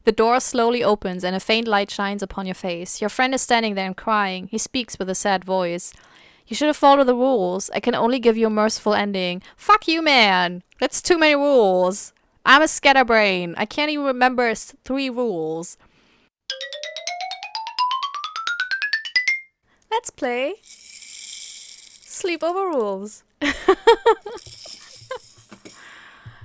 The door slowly opens and a faint light shines upon your face. Your friend is standing there and crying. He speaks with a sad voice. You should have followed the rules. I can only give you a merciful ending. Fuck you, man. That's too many rules. I'm a scatterbrain. I can't even remember 3 rules. Let's play Sleepover Rules.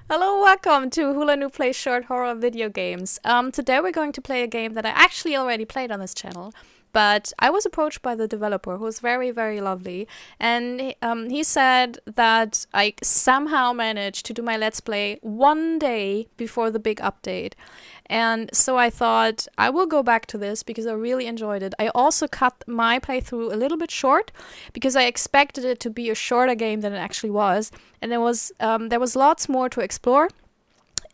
Hello, welcome to Hula Noob Plays Short Horror Video Games. Today we're going to play a game that I actually already played on this channel, but I was approached by the developer, who was very, very lovely, and he said that I somehow managed to do my Let's Play one day before the big update. And so I thought I will go back to this because I really enjoyed it. I also cut my playthrough a little bit short because I expected it to be a shorter game than it actually was, and there was lots more to explore.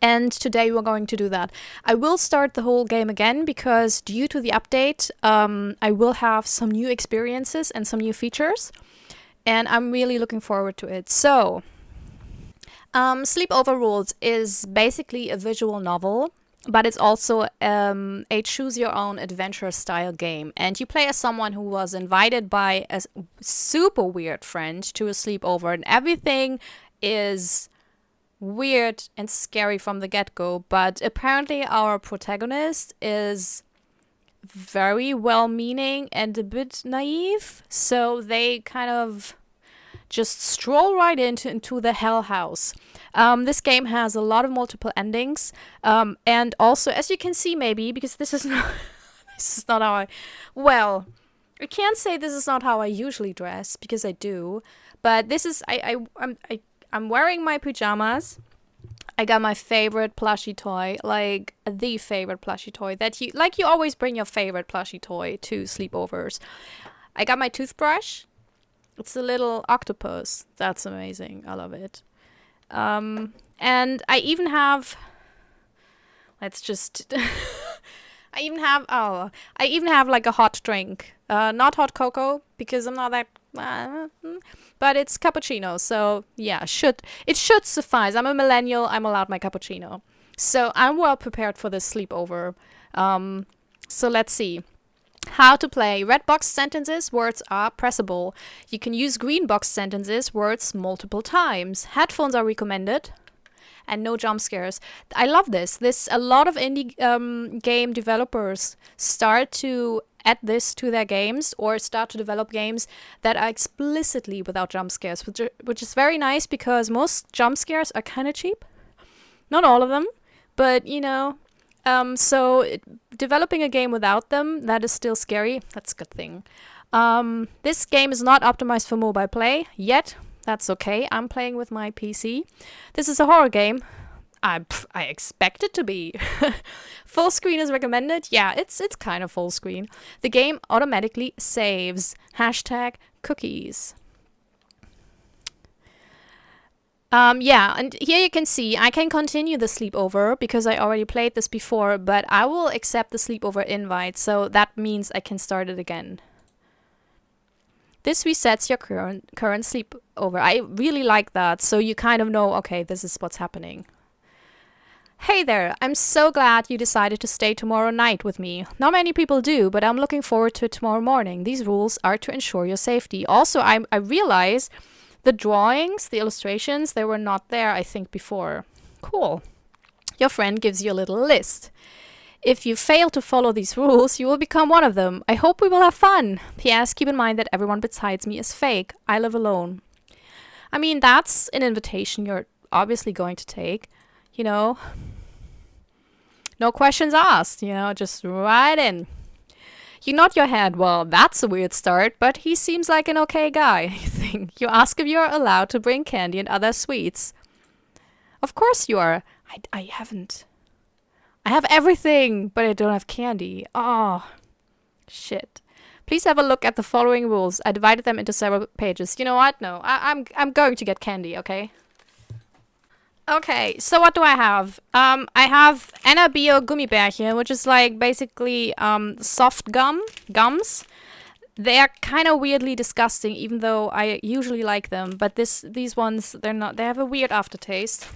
And today we're going to do that. I will start the whole game again because due to the update, I will have some new experiences and some new features, and I'm really looking forward to it. So, Sleepover Rules is basically a visual novel, but it's also a choose-your-own adventure style game. And you play as someone who was invited by a super weird friend to a sleepover, and everything is weird and scary from the get-go. But apparently our protagonist is very well-meaning and a bit naive, so they kind of just stroll right into the hell house. This game has a lot of multiple endings, and also, as you can see, maybe because this is not how I can't say this is not how I usually dress because I do, but this is I'm wearing my pajamas. I got my favorite plushie toy, like the favorite plushie toy that you always bring your favorite plushie toy to sleepovers. I got my toothbrush. It's a little octopus. That's amazing. I love it. And I even have, I even have like a hot drink. Not hot cocoa because I'm not that, but it's cappuccino. So yeah, it should suffice. I'm a millennial. I'm allowed my cappuccino. So I'm well prepared for this sleepover. So let's see. How to play. Red box sentences, words are pressable. You can use green box sentences, words multiple times. Headphones are recommended. And no jump scares. I love this. A lot of indie game developers start to add this to their games or start to develop games that are explicitly without jump scares, which is very nice because most jump scares are kind of cheap. Not all of them, but you know. Developing a game without them, that is still scary. That's a good thing. This game is not optimized for mobile play yet. That's okay. I'm playing with my PC. This is a horror game. I expect it to be. Full screen is recommended. Yeah, it's kind of full screen. The game automatically saves. #cookies. Yeah, and here you can see I can continue the sleepover because I already played this before, but I will accept the sleepover invite, so that means I can start it again. This resets your current sleepover. I really like that, so you kind of know, okay, this is what's happening. Hey there, I'm so glad you decided to stay tomorrow night with me. Not many people do, but I'm looking forward to it tomorrow morning. These rules are to ensure your safety. Also, I realize the drawings, the illustrations, they were not there, I think, before. Cool. Your friend gives you a little list. If you fail to follow these rules, you will become one of them. I hope we will have fun. P.S. Keep in mind that everyone besides me is fake. I live alone. I mean, that's an invitation you're obviously going to take. You know, no questions asked, you know, just right in. You nod your head. Well, that's a weird start, but he seems like an okay guy, you think. You ask if you're allowed to bring candy and other sweets. Of course you are. I haven't. I have everything, but I don't have candy. Oh, shit. Please have a look at the following rules. I divided them into several pages. You know what? No, I'm going to get candy, okay? Okay, so what do I have? I have Bio Gummibärchen, which is like basically soft gums. They are kind of weirdly disgusting, even though I usually like them. But these ones, they're not. They have a weird aftertaste.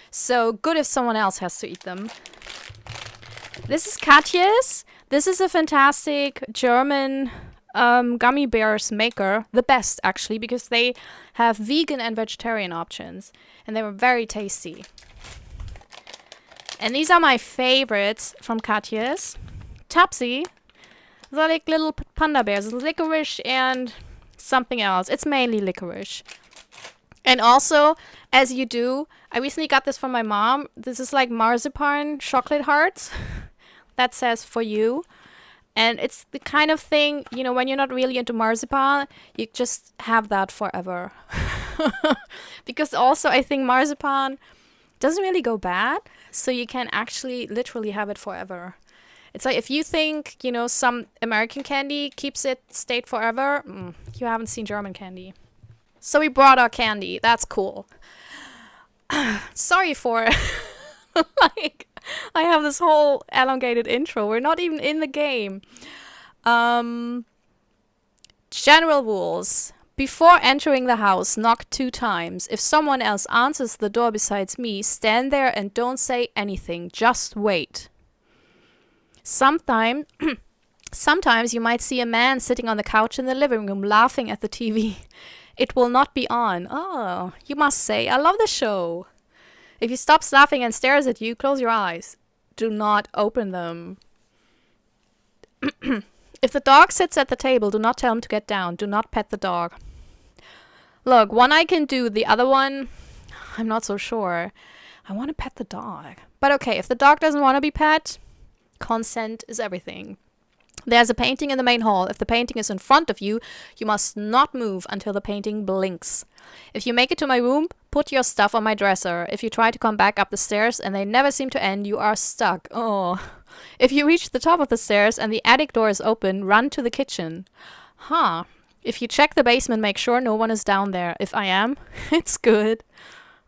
So good if someone else has to eat them. This is Katja's. This is a fantastic German gummy bears maker. The best, actually, because they have vegan and vegetarian options. And they were very tasty. And these are my favorites from Katja's. Topsy. They're like little panda bears. Licorice and something else. It's mainly licorice. And also, as you do, I recently got this from my mom. This is like marzipan chocolate hearts. That says for you. And it's the kind of thing, you know, when you're not really into marzipan, you just have that forever. Because also, I think marzipan doesn't really go bad. So you can actually literally have it forever. It's like if you think, you know, some American candy keeps it stayed forever, you haven't seen German candy. So we brought our candy. That's cool. Sorry for like I have this whole elongated intro. We're not even in the game. General rules. Before entering the house, knock 2 times. If someone else answers the door besides me, stand there and don't say anything. Just wait. Sometimes you might see a man sitting on the couch in the living room laughing at the TV. It will not be on. Oh, you must say, I love the show. If he stops laughing and stares at you, close your eyes. Do not open them. If the dog sits at the table, do not tell him to get down. Do not pet the dog. Look, one I can do, the other one, I'm not so sure. I want to pet the dog. But okay, if the dog doesn't want to be pet, consent is everything. There's a painting in the main hall. If the painting is in front of you, you must not move until the painting blinks. If you make it to my room, put your stuff on my dresser. If you try to come back up the stairs and they never seem to end, you are stuck. Oh. If you reach the top of the stairs and the attic door is open, run to the kitchen. Huh. If you check the basement, make sure no one is down there. If I am, it's good.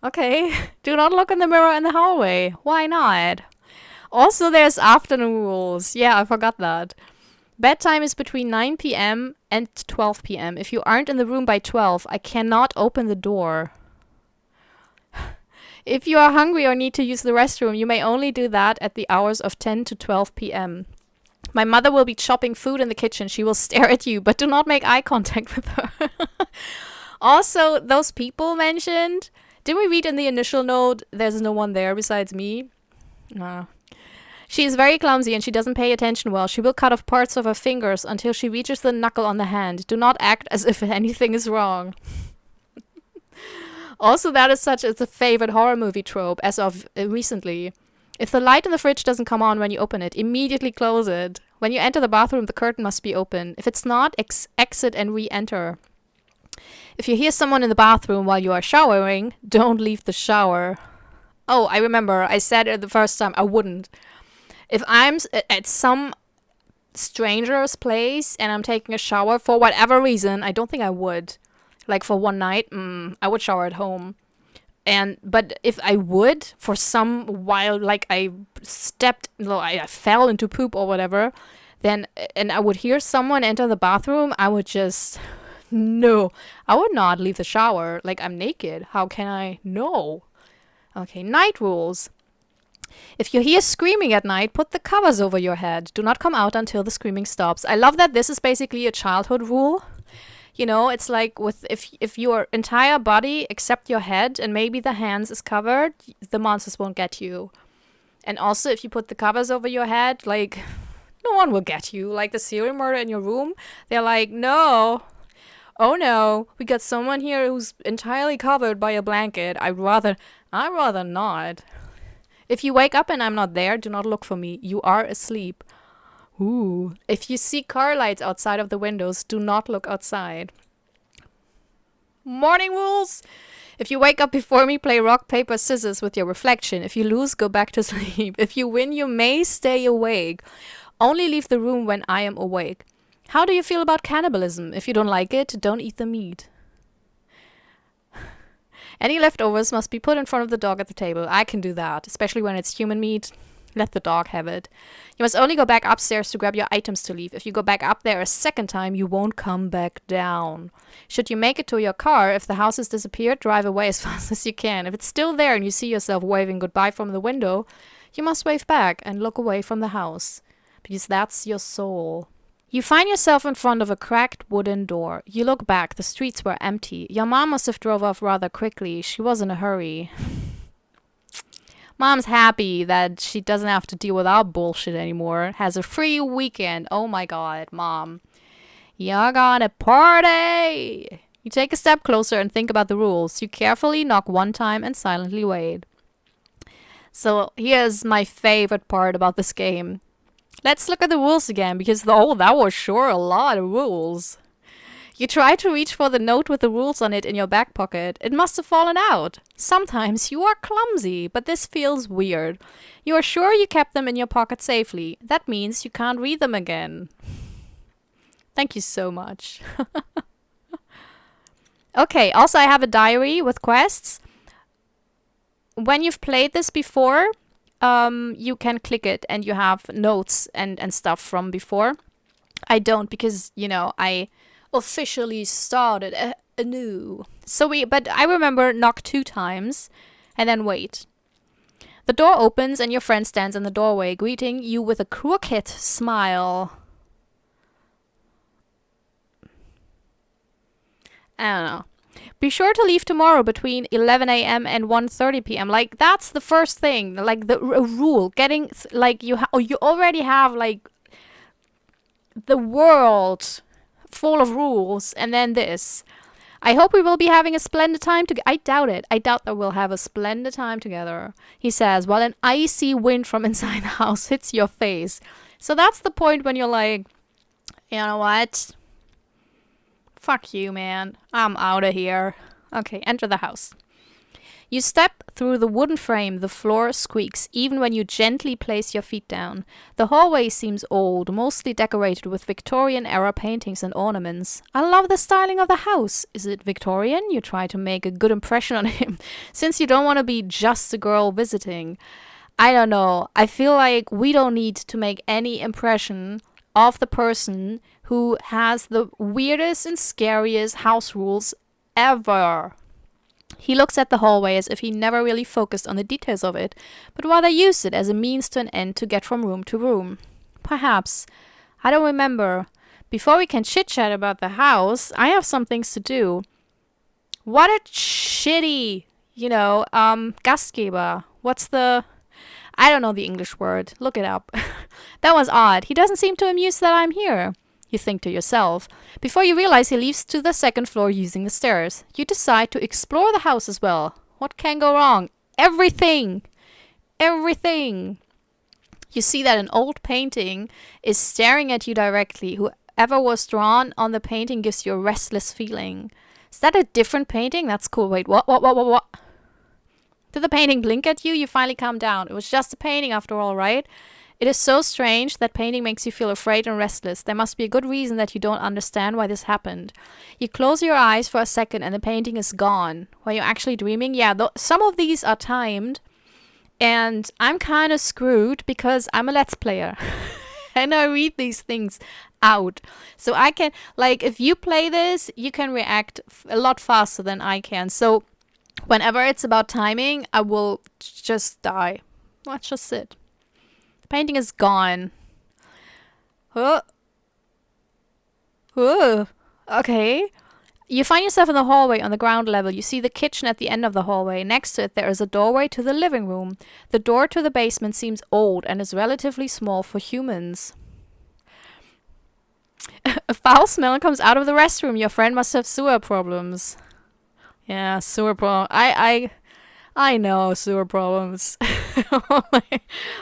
Okay. Do not look in the mirror in the hallway. Why not? Also, there's afternoon rules. Yeah, I forgot that. Bedtime is between 9 p.m. and 12 p.m. If you aren't in the room by 12, I cannot open the door. If you are hungry or need to use the restroom, you may only do that at the hours of 10 to 12 p.m. My mother will be chopping food in the kitchen. She will stare at you, but do not make eye contact with her. Also, those people mentioned, didn't we read in the initial note, there's no one there besides me? No. She is very clumsy and she doesn't pay attention well. She will cut off parts of her fingers until she reaches the knuckle on the hand. Do not act as if anything is wrong. Also, that is such as a favorite horror movie trope as of recently. If the light in the fridge doesn't come on when you open it, immediately close it. When you enter the bathroom, the curtain must be open. If it's not, exit and re-enter. If you hear someone in the bathroom while you are showering, don't leave the shower. Oh, I remember. I said it the first time. I wouldn't. If I'm at some stranger's place and I'm taking a shower for whatever reason, I don't think I would. Like for one night, I would shower at home. But if I would, for some while, like I fell into poop or whatever, and I would hear someone enter the bathroom, I would just, no. I would not leave the shower. Like, I'm naked. How can I? No. Okay, night rules. If you hear screaming at night, put the covers over your head. Do not come out until the screaming stops. I love that this is basically a childhood rule. You know, it's like with if your entire body except your head and maybe the hands is covered, the monsters won't get you. And also if you put the covers over your head, like no one will get you. Like the serial murder in your room, they're like, no. Oh no, we got someone here who's entirely covered by a blanket. I'd rather not. If you wake up and I'm not there, do not look for me. You are asleep. Ooh. If you see car lights outside of the windows, do not look outside. Morning rules. If you wake up before me, play rock, paper, scissors with your reflection. If you lose, go back to sleep. If you win, you may stay awake. Only leave the room when I am awake. How do you feel about cannibalism? If you don't like it, don't eat the meat. Any leftovers must be put in front of the dog at the table. I can do that, especially when it's human meat. Let the dog have it. You must only go back upstairs to grab your items to leave. If you go back up there a second time, you won't come back down. Should you make it to your car, if the house has disappeared, drive away as fast as you can. If it's still there and you see yourself waving goodbye from the window, You must wave back and look away from the house, because that's your soul. You find yourself in front of a cracked wooden door. You look back. The streets were empty. Your mom must have drove off rather quickly. She was in a hurry. Mom's happy that she doesn't have to deal with our bullshit anymore. Has a free weekend. Oh my god, Mom. You're gonna party! You take a step closer and think about the rules. You carefully knock one time and silently wait. So here's my favorite part about this game. Let's look at the rules again, because that was sure a lot of rules. You try to reach for the note with the rules on it in your back pocket. It must have fallen out. Sometimes you are clumsy, but this feels weird. You are sure you kept them in your pocket safely. That means you can't read them again. Thank you so much. Okay, also I have a diary with quests. When you've played this before, you can click it and you have notes and stuff from before. I don't, because, you know, I officially started anew. But I remember knock 2 times and then wait. The door opens and your friend stands in the doorway, greeting you with a crooked smile. I don't know. Be sure to leave tomorrow between 11 a.m. and 1:30 p.m. Like, that's the first thing. Like, the rule. Getting, like, you already have, like, the world full of rules, and then this. I hope we will be having a splendid time together. I doubt it. I doubt that we'll have a splendid time together, he says, while an icy wind from inside the house hits your face. So that's the point when you're like, you know what? Fuck you, man. I'm out of here. Okay, enter the house. You step through the wooden frame. The floor squeaks, even when you gently place your feet down. The hallway seems old, mostly decorated with Victorian-era paintings and ornaments. I love the styling of the house. Is it Victorian? You try to make a good impression on him, since you don't want to be just a girl visiting. I don't know. I feel like we don't need to make any impression of the person who has the weirdest and scariest house rules ever. He looks at the hallway as if he never really focused on the details of it, but rather used it as a means to an end to get from room to room. Perhaps. I don't remember. Before we can chit-chat about the house, I have some things to do. What a shitty, Gastgeber. What's the... I don't know the English word. Look it up. That was odd. He doesn't seem too amused that I'm here, you think to yourself. Before you realize, he leaves to the second floor using the stairs. You decide to explore the house as well. What can go wrong? Everything! Everything! You see that an old painting is staring at you directly. Whoever was drawn on the painting gives you a restless feeling. Is that a different painting? That's cool. Wait, what? Did the painting blink at you? You finally calm down. It was just a painting after all, right? It is so strange that painting makes you feel afraid and restless. There must be a good reason that you don't understand why this happened. You close your eyes for a second and the painting is gone. Were you actually dreaming? Yeah, some of these are timed. And I'm kind of screwed because I'm a Let's Player. And I read these things out. So I can, if you play this, you can react a lot faster than I can. So whenever it's about timing, I will just die. That's just it. The painting is gone. Okay. You find yourself in the hallway on the ground level. You see the kitchen at the end of the hallway. Next to it, there is a doorway to the living room. The door to the basement seems old and is relatively small for humans. A foul smell comes out of the restroom. Your friend must have sewer problems. Yeah, sewer problem. I know sewer problems.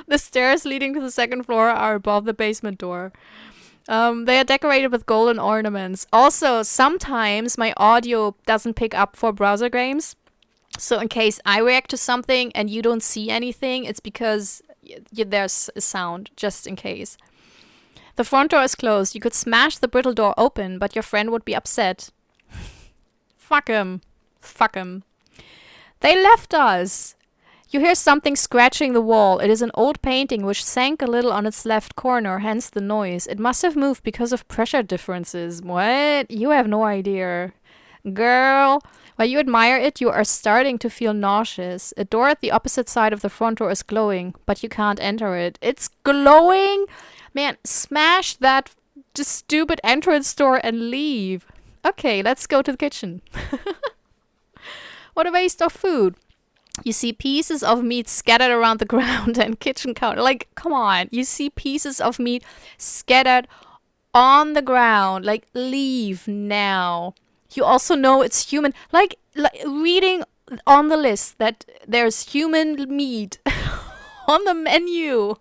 The stairs leading to the second floor are above the basement door. They are decorated with golden ornaments. Also, sometimes my audio doesn't pick up for browser games. So in case I react to something and you don't see anything, it's because there's a sound, just in case. The front door is closed. You could smash the brittle door open, but your friend would be upset. Fuck him. Fuck him. They left us. You hear something scratching the wall. It is an old painting which sank a little on its left corner, hence the noise. It must have moved because of pressure differences. What? You have no idea. Girl, While you admire it, you are starting to feel nauseous. A door at the opposite side of the front door is glowing, but you can't enter it. It's glowing? Man, smash that just stupid entrance door and leave. Okay, let's go to the kitchen. What a waste of food. You see pieces of meat scattered around the ground and kitchen counter. Like, come on. You see pieces of meat scattered on the ground. Like, leave now. You also know it's human. Like reading on the list that there's human meat on the menu.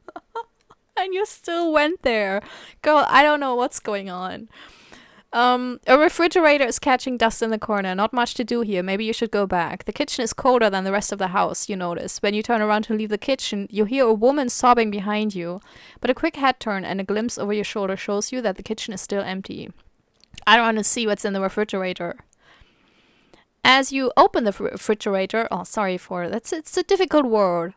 And you still went there. Girl, I don't know what's going on. A refrigerator is catching dust in the corner. Not much to do here. Maybe you should go back. The kitchen is colder than the rest of the house, you notice. When you turn around to leave the kitchen, you hear a woman sobbing behind you. But a quick head turn and a glimpse over your shoulder shows you that the kitchen is still empty. I don't want to see what's in the refrigerator. As you open the refrigerator... Oh, sorry for that. It's a difficult word.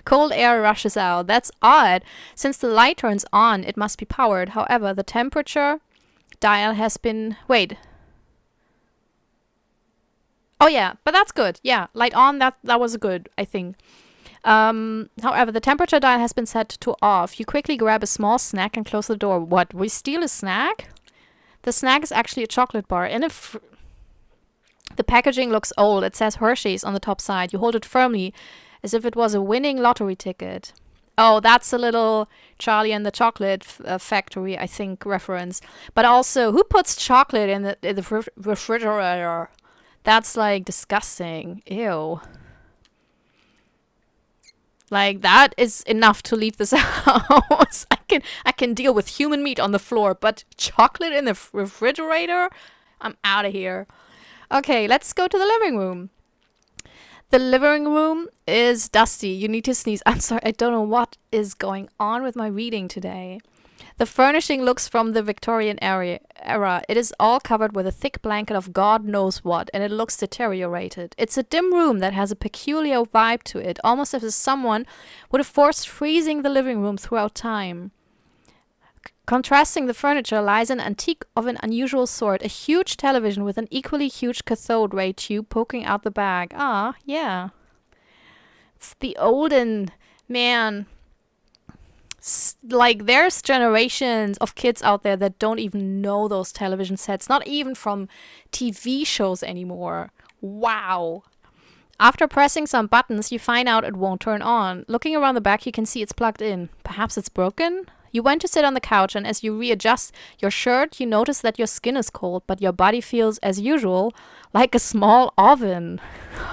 Cold air rushes out. That's odd. Since the light turns on, it must be powered. However, the temperature dial has been... Wait. Oh, yeah. But that's good. Yeah. Light on. That was good, I think. However, the temperature dial has been set to off. You quickly grab a small snack and close the door. What? We steal a snack? The snack is actually a chocolate bar. The packaging looks old. It says Hershey's on the top side. You hold it firmly as if it was a winning lottery ticket. Oh, that's a little Charlie and the Chocolate Factory, I think, reference. But also, who puts chocolate in the refrigerator? That's, like, disgusting. Ew. Like, that is enough to leave this house. I can deal with human meat on the floor, but chocolate in the refrigerator? I'm out of here. Okay, let's go to the living room. The living room is dusty. You need to sneeze. I'm sorry, I don't know what is going on with my reading today. The furnishing looks from the Victorian era. It is all covered with a thick blanket of God knows what, and it looks deteriorated. It's a dim room that has a peculiar vibe to it, almost as if someone would have forced freezing the living room throughout time. Contrasting the furniture lies an antique of an unusual sort, a huge television with an equally huge cathode ray tube poking out the back. Ah, yeah. It's the olden, man. Like, there's generations of kids out there that don't even know those television sets, not even from TV shows anymore. Wow. After pressing some buttons, you find out it won't turn on. Looking around the back, you can see it's plugged in. Perhaps it's broken? You went to sit on the couch, and as you readjust your shirt, you notice that your skin is cold, but your body feels, as usual, like a small oven.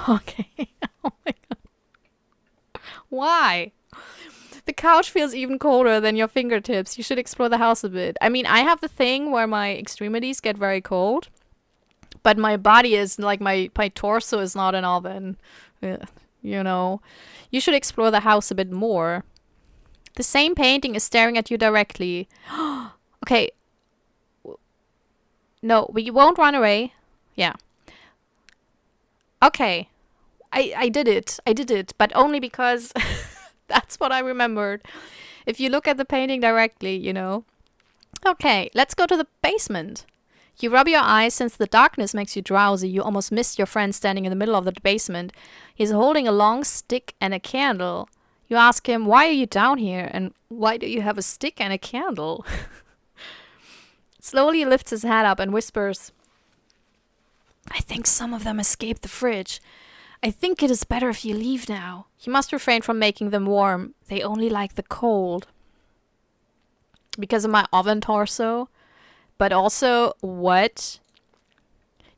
Okay. Oh my god. Why? The couch feels even colder than your fingertips. You should explore the house a bit. I mean, I have the thing where my extremities get very cold, but my body is, like, my torso is not an oven. You know. You should explore the house a bit more. The same painting is staring at you directly. Okay. No, we won't run away. Yeah. Okay. I did it. I did it. But only because that's what I remembered. If you look at the painting directly, you know. Okay, let's go to the basement. You rub your eyes since the darkness makes you drowsy. You almost missed your friend standing in the middle of the basement. He's holding a long stick and a candle. You ask him, why are you down here? And why do you have a stick and a candle? Slowly he lifts his head up and whispers, I think some of them escaped the fridge. I think it is better if you leave now. You must refrain from making them warm. They only like the cold. Because of my oven torso? But also, what?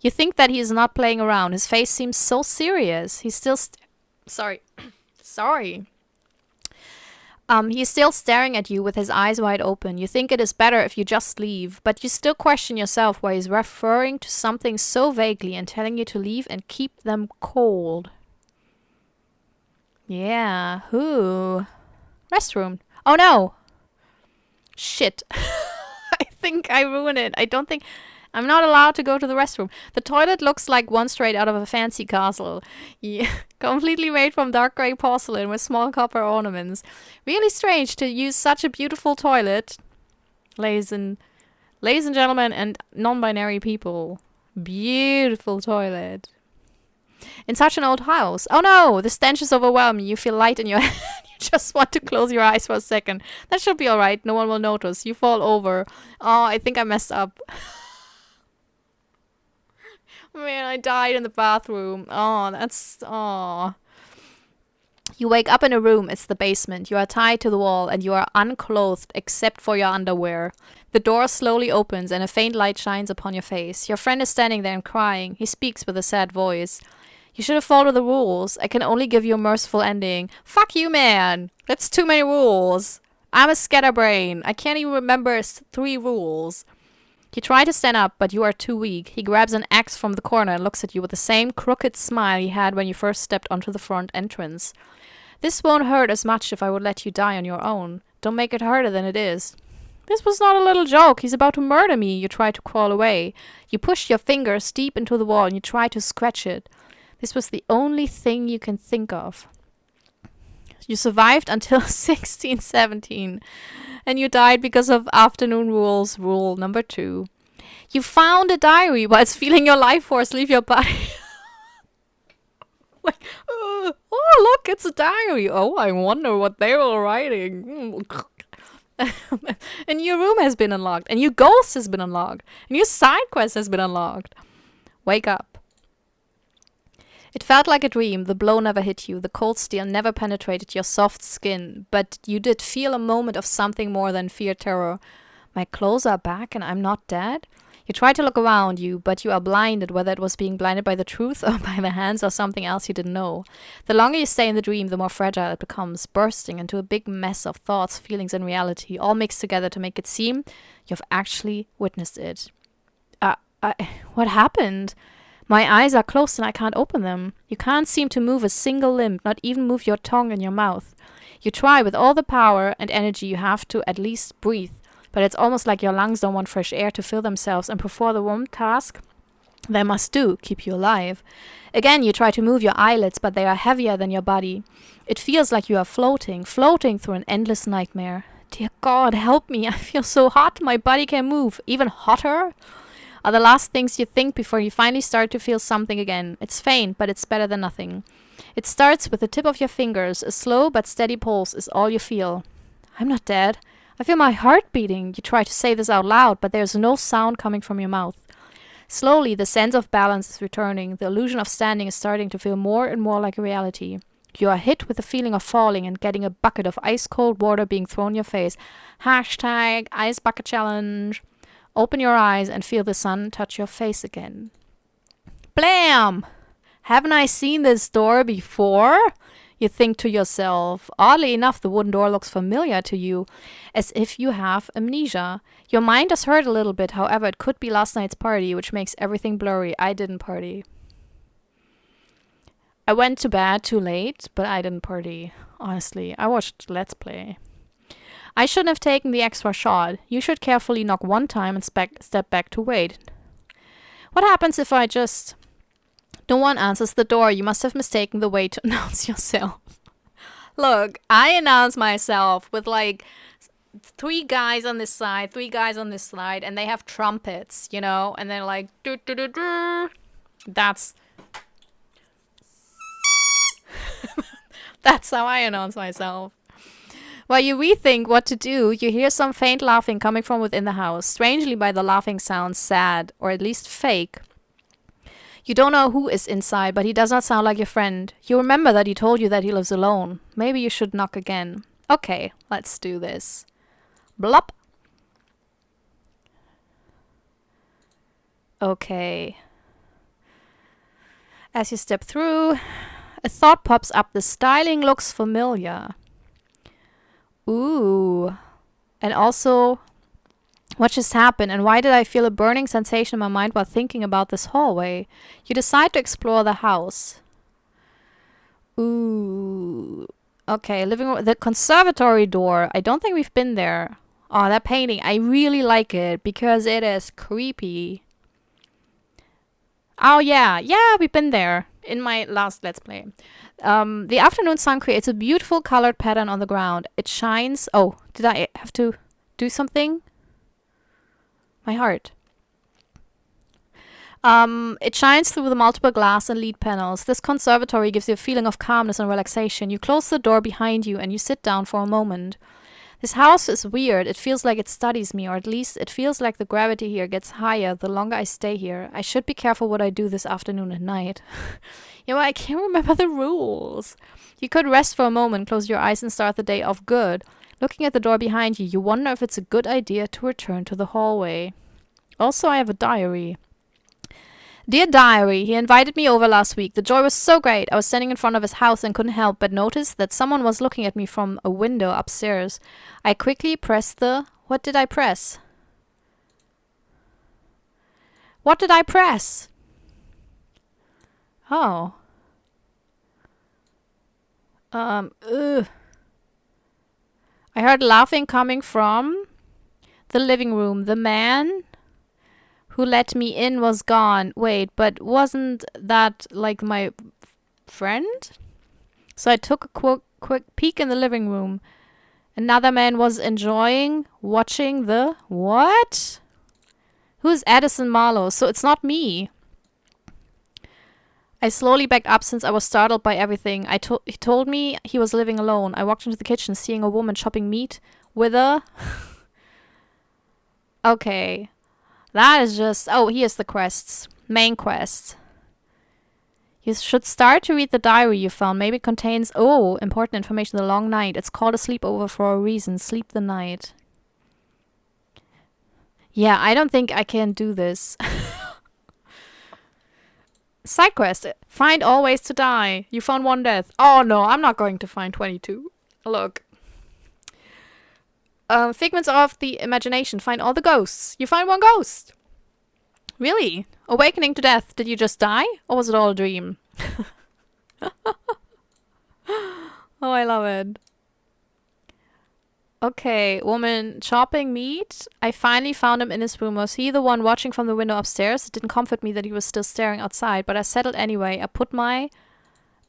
You think that he is not playing around. His face seems so serious. He's still... Sorry. He's still staring at you with his eyes wide open. You think it is better if you just leave, but you still question yourself why he's referring to something so vaguely and telling you to leave and keep them cold. Yeah, who? Restroom. Oh no! Shit. I think I ruined it. I'm not allowed to go to the restroom. The toilet looks like one straight out of a fancy castle. Yeah, completely made from dark grey porcelain with small copper ornaments. Really strange to use such a beautiful toilet, ladies and gentlemen and non-binary people. Beautiful toilet. In such an old house. Oh no, the stench is overwhelming. You feel light in your head. You just want to close your eyes for a second. That should be alright. No one will notice. You fall over. Oh, I think I messed up. Man, I died in the bathroom. Oh, that's... Oh. You wake up in a room. It's the basement. You are tied to the wall and you are unclothed except for your underwear. The door slowly opens and a faint light shines upon your face. Your friend is standing there and crying. He speaks with a sad voice. You should have followed the rules. I can only give you a merciful ending. Fuck you, man. That's too many rules. I'm a scatterbrain. I can't even remember 3 rules. You try to stand up, but you are too weak. He grabs an axe from the corner and looks at you with the same crooked smile he had when you first stepped onto the front entrance. This won't hurt as much if I would let you die on your own. Don't make it harder than it is. This was not a little joke. He's about to murder me. You try to crawl away. You push your fingers deep into the wall and you try to scratch it. This was the only thing you can think of. You survived until 1617. And you died because of afternoon rules, rule number 2. You found a diary whilst feeling your life force leave your body. Like, oh, look, it's a diary. Oh, I wonder what they were writing. And your room has been unlocked. And your ghost has been unlocked. And your side quest has been unlocked. Wake up. It felt like a dream. The blow never hit you. The cold steel never penetrated your soft skin. But you did feel a moment of something more than fear terror. My clothes are back and I'm not dead? You try to look around you, but you are blinded, whether it was being blinded by the truth or by the hands or something else you didn't know. The longer you stay in the dream, the more fragile it becomes, bursting into a big mess of thoughts, feelings, and reality, all mixed together to make it seem you've actually witnessed it. What happened? My eyes are closed and I can't open them. You can't seem to move a single limb, not even move your tongue in your mouth. You try with all the power and energy you have to at least breathe, but it's almost like your lungs don't want fresh air to fill themselves and perform the one task they must do, keep you alive. Again, you try to move your eyelids, but they are heavier than your body. It feels like you are floating through an endless nightmare. Dear God, help me. I feel so hot. My body can move. Even hotter? Are the last things you think before you finally start to feel something again. It's faint, but it's better than nothing. It starts with the tip of your fingers. A slow but steady pulse is all you feel. I'm not dead. I feel my heart beating. You try to say this out loud, but there's no sound coming from your mouth. Slowly, the sense of balance is returning. The illusion of standing is starting to feel more and more like a reality. You are hit with the feeling of falling and getting a bucket of ice-cold water being thrown in your face. Hashtag Ice Bucket Challenge. Open your eyes and feel the sun touch your face again. Blam! Haven't I seen this door before? You think to yourself. Oddly enough, the wooden door looks familiar to you, as if you have amnesia. Your mind does hurt a little bit, however, it could be last night's party, which makes everything blurry. I didn't party. I went to bed too late, but I didn't party. Honestly, I watched Let's Play. I shouldn't have taken the extra shot. You should carefully knock one time and step back to wait. What happens if I just... No one answers the door. You must have mistaken the way to announce yourself. Look, I announce myself with like 3 guys on this side, 3 guys on this side, and they have trumpets, you know? And they're like... Doo, doo, doo, doo. That's how I announce myself. While you rethink what to do, you hear some faint laughing coming from within the house. Strangely, by the laughing sounds sad, or at least fake. You don't know who is inside, but he does not sound like your friend. You remember that he told you that he lives alone. Maybe you should knock again. Okay, let's do this. Blop. Okay. As you step through, a thought pops up. The styling looks familiar. Ooh. And also, what just happened? And why did I feel a burning sensation in my mind while thinking about this hallway? You decide to explore the house. Ooh. Okay, living room. The conservatory door. I don't think we've been there. Oh, that painting. I really like it because it is creepy. Oh, yeah. Yeah, we've been there in my last Let's Play. The afternoon sun creates a beautiful colored pattern on the ground. It shines... Oh, did I have to do something? My heart. It shines through the multiple glass and lead panels. This conservatory gives you a feeling of calmness and relaxation. You close the door behind you and you sit down for a moment. This house is weird. It feels like it studies me, or at least it feels like the gravity here gets higher the longer I stay here. I should be careful what I do this afternoon and night. I can't remember the rules. You could rest for a moment, close your eyes and start the day off good. Looking at the door behind you, you wonder if it's a good idea to return to the hallway. Also, I have a diary. Dear Diary, he invited me over last week. The joy was so great. I was standing in front of his house and couldn't help but notice that someone was looking at me from a window upstairs. I quickly pressed the... What did I press? What did I press? Oh. I heard laughing coming from the living room. The man who let me in was gone. Wait, but wasn't that like my friend? So I took a quick peek in the living room. Another man was watching the... What? Who's Addison Marlowe? So it's not me. I slowly backed up since I was startled by everything. He told me he was living alone. I walked into the kitchen seeing a woman chopping meat with a... Okay. That is just... Oh, here's the quests. Main quest. You should start to read the diary you found. Maybe it contains... Oh, important information. The long night. It's called a sleepover for a reason. Sleep the night. Yeah, I don't think I can do this. Side quest. Find all ways to die. You found one death. Oh no, I'm not going to find 22. Look. Figments of the imagination. Find all the ghosts. You find one ghost. Really? Awakening to death. Did you just die? Or was it all a dream? Oh, I love it. Okay, woman chopping meat. I finally found him in his room. Was he the one watching from the window upstairs? It didn't comfort me that he was still staring outside, but I settled anyway. I put my...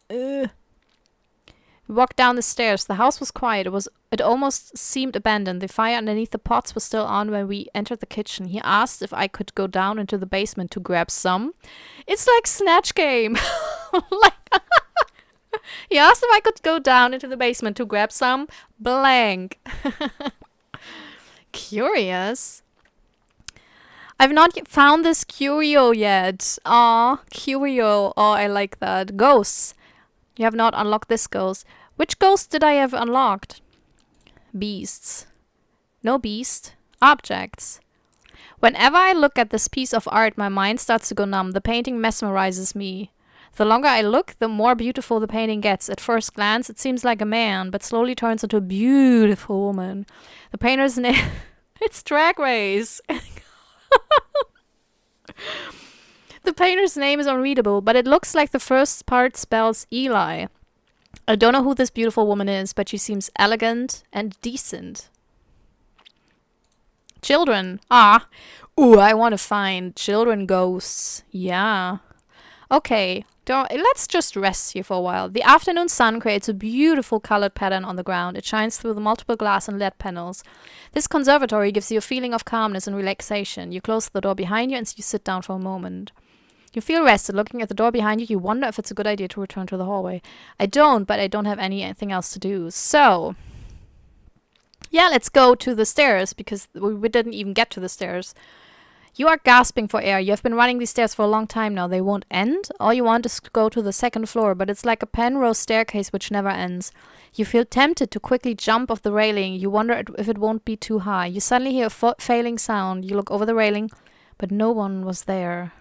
We walked down the stairs. The house was quiet. It almost seemed abandoned. The fire underneath the pots was still on when we entered the kitchen. He asked if I could go down into the basement to grab some. It's like Snatch Game. He asked if I could go down into the basement to grab some blank. Curious. I've not found this curio yet. Aw, curio. Oh, I like that. Ghosts. You have not unlocked this ghost. Which ghost did I have unlocked? Beasts. No beast. Objects. Whenever I look at this piece of art, my mind starts to go numb. The painting mesmerizes me. The longer I look, the more beautiful the painting gets. At first glance, it seems like a man, but slowly turns into a beautiful woman. The painter's name... It's Drag Race. The painter's name is unreadable, but it looks like the first part spells Eli. I don't know who this beautiful woman is, but she seems elegant and decent. Children. Ah. Ooh, I want to find children ghosts. Yeah. Okay. Let's just rest here for a while. The afternoon sun creates a beautiful colored pattern on the ground. It shines through the multiple glass and LED panels. This conservatory gives you a feeling of calmness and relaxation. You close the door behind you and you sit down for a moment. You feel rested. Looking at the door behind you, you wonder if it's a good idea to return to the hallway. I don't, but I don't have anything else to do. So, yeah, let's go to the stairs because we didn't even get to the stairs. You are gasping for air. You have been running these stairs for a long time now. They won't end. All you want is to go to the second floor, but it's like a Penrose staircase which never ends. You feel tempted to quickly jump off the railing. You wonder if it won't be too high. You suddenly hear a failing sound. You look over the railing, but no one was there.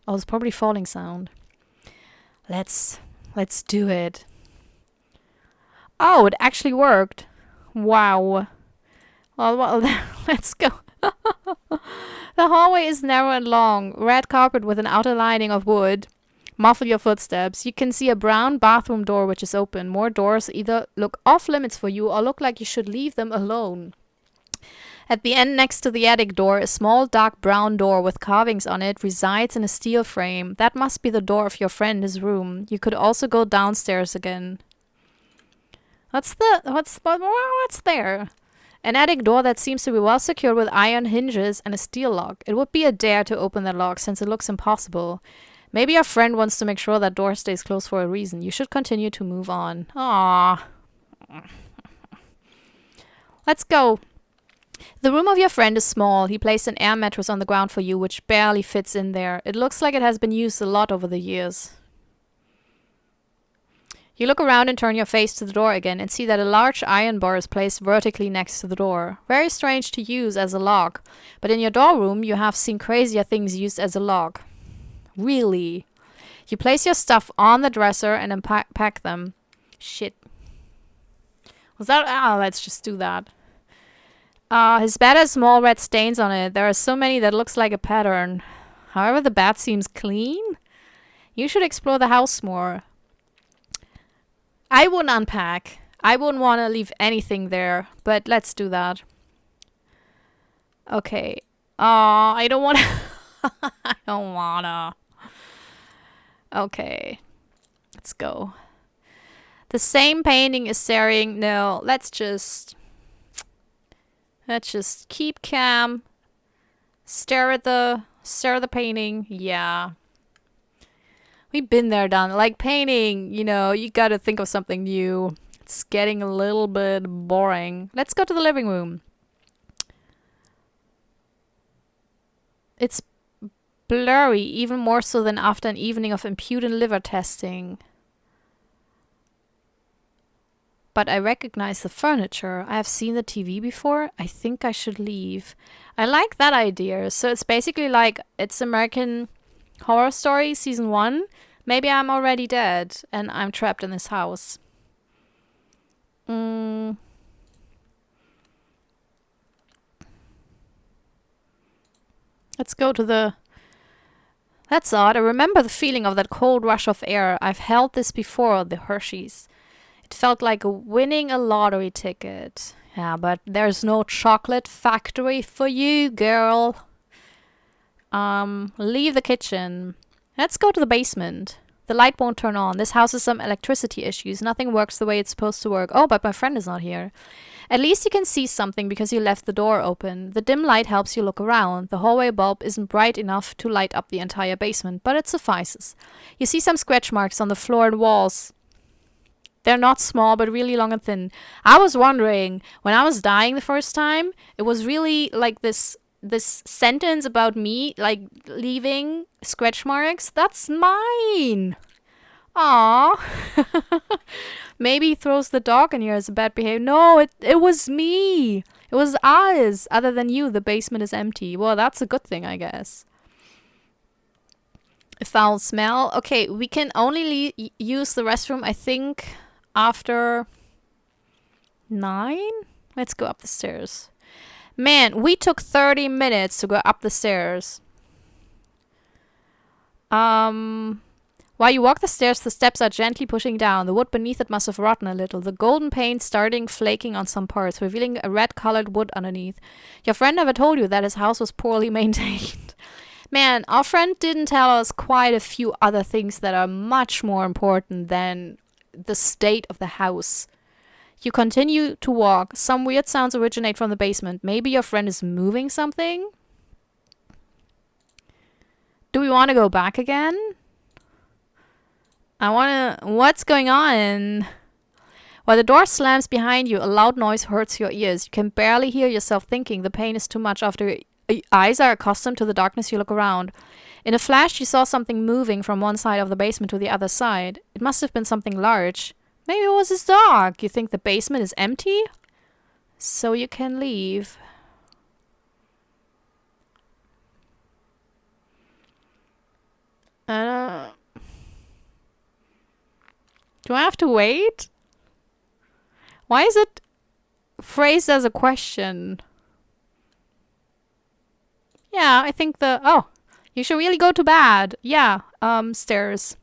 Oh, it's probably falling sound. Let's do it. Oh, it actually worked. Wow. Well, let's go. The hallway is narrow and long. Red carpet with an outer lining of wood. Muffle your footsteps. You can see a brown bathroom door which is open. More doors either look off limits for you or look like you should leave them alone. At the end next to the attic door, a small dark brown door with carvings on it resides in a steel frame. That must be the door of your friend's room. You could also go downstairs again. What's there? An attic door that seems to be well secured with iron hinges and a steel lock. It would be a dare to open that lock since it looks impossible. Maybe your friend wants to make sure that door stays closed for a reason. You should continue to move on. Aww. Let's go. The room of your friend is small. He placed an air mattress on the ground for you, which barely fits in there. It looks like it has been used a lot over the years. You look around and turn your face to the door again and see that a large iron bar is placed vertically next to the door. Very strange to use as a lock. But in your door room, you have seen crazier things used as a lock. Really? You place your stuff on the dresser and unpack them. Shit. Was that... Ah, let's just do that. His bed has small red stains on it. There are so many that looks like a pattern. However, the bed seems clean. You should explore the house more. I wouldn't unpack. I wouldn't want to leave anything there, but let's do that. Okay. I don't want to... I don't wanna. Okay. Let's go. The same painting is staring... No, let's just keep calm. Stare at the painting. Yeah. We've been there, done. Like painting, you know, you gotta think of something new. It's getting a little bit boring. Let's go to the living room. It's blurry, even more so than after an evening of impudent liver testing. But I recognize the furniture. I have seen the TV before. I think I should leave. I like that idea. So it's basically like, it's American Horror Story Season 1. Maybe I'm already dead and I'm trapped in this house. Let's go to the... That's odd. I remember the feeling of that cold rush of air. I've held this before, the Hershey's. It felt like winning a lottery ticket. Yeah, but there's no chocolate factory for you, girl. Leave the kitchen. Let's go to the basement. The light won't turn on. This house has some electricity issues. Nothing works the way it's supposed to work. Oh, but my friend is not here. At least you can see something because you left the door open. The dim light helps you look around. The hallway bulb isn't bright enough to light up the entire basement, but it suffices. You see some scratch marks on the floor and walls. They're not small, but really long and thin. I was wondering, when I was dying the first time, it was really like this sentence about me, like, leaving scratch marks. That's mine. Aww. Maybe he throws the dog in here as a bad behavior. No, it was me. It was us. Other than you, the basement is empty. Well, that's a good thing, I guess. A foul smell. Okay, we can only use the restroom, I think, after 9? Let's go up the stairs. Man, we took 30 minutes to go up the stairs. While you walk the stairs, the steps are gently pushing down. The wood beneath it must have rotten a little. The golden paint starting flaking on some parts, revealing a red-colored wood underneath. Your friend never told you that his house was poorly maintained. Man, our friend didn't tell us quite a few other things that are much more important than the state of the house. You continue to walk. Some weird sounds originate from the basement. Maybe your friend is moving something? Do we want to go back again? What's going on? While the door slams behind you, a loud noise hurts your ears. You can barely hear yourself thinking. The pain is too much. After your eyes are accustomed to the darkness, you look around. In a flash, you saw something moving from one side of the basement to the other side. It must have been something large. Maybe it was his dog. You think the basement is empty? So you can leave. Do I have to wait? Why is it phrased as a question? Yeah, I think oh, you should really go to bed. Yeah, stairs.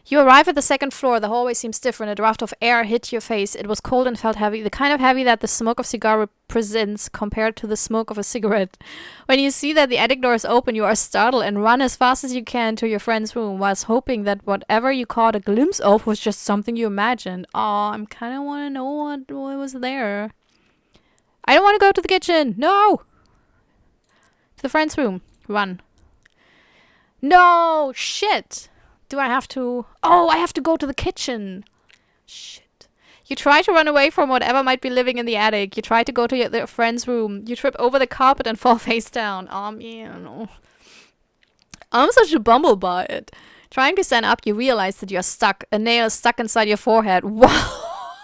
You arrive at the second floor. The hallway seems different. A draft of air hit your face. It was cold and felt heavy, the kind of heavy that the smoke of cigar represents compared to the smoke of a cigarette. When you see that the attic door is open, you are startled and run as fast as you can to your friend's room, whilst hoping that whatever you caught a glimpse of was just something you imagined. Aw, I kind of want to know what was there. I don't want to go to the kitchen. No! To the friend's room. Run. No! Shit! Do I have to... Oh, I have to go to the kitchen. Shit. You try to run away from whatever might be living in the attic. You try to go to your friend's room. You trip over the carpet and fall face down. Oh, man. I'm such a bumblebee. Trying to stand up, you realize that you're stuck. A nail is stuck inside your forehead. Wow.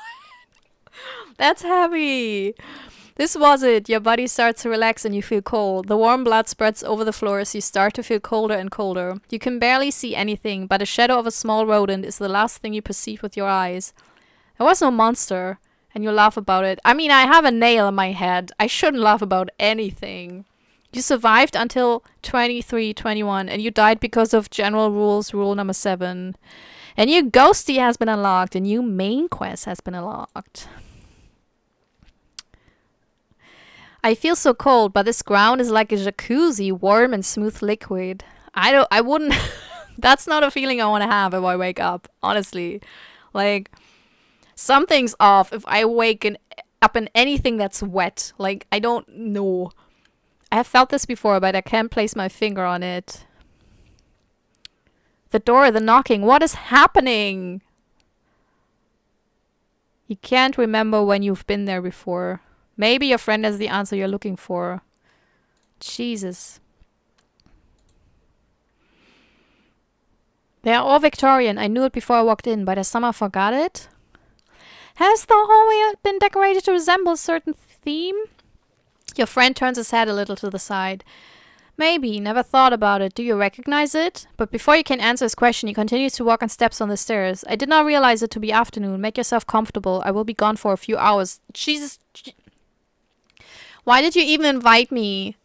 That's heavy. This was it. Your body starts to relax and you feel cold. The warm blood spreads over the floor as you start to feel colder and colder. You can barely see anything, but a shadow of a small rodent is the last thing you perceive with your eyes. There was no monster, and you laugh about it. I mean, I have a nail in my head. I shouldn't laugh about anything. You survived until 23:21, and you died because of General Rules, rule number 7. A new ghosty has been unlocked. A new main quest has been unlocked. I feel so cold, but this ground is like a jacuzzi, warm and smooth liquid. I wouldn't... That's not a feeling I want to have if I wake up, honestly. Like, something's off if I wake up in anything that's wet. Like, I don't know. I have felt this before, but I can't place my finger on it. The door, the knocking, what is happening? You can't remember when you've been there before. Maybe your friend has the answer you're looking for. Jesus. They are all Victorian. I knew it before I walked in, but I somehow forgot it. Has the hallway been decorated to resemble a certain theme? Your friend turns his head a little to the side. Maybe. Never thought about it. Do you recognize it? But before you can answer his question, he continues to walk on steps on the stairs. I did not realize it to be afternoon. Make yourself comfortable. I will be gone for a few hours. Jesus... Why did you even invite me?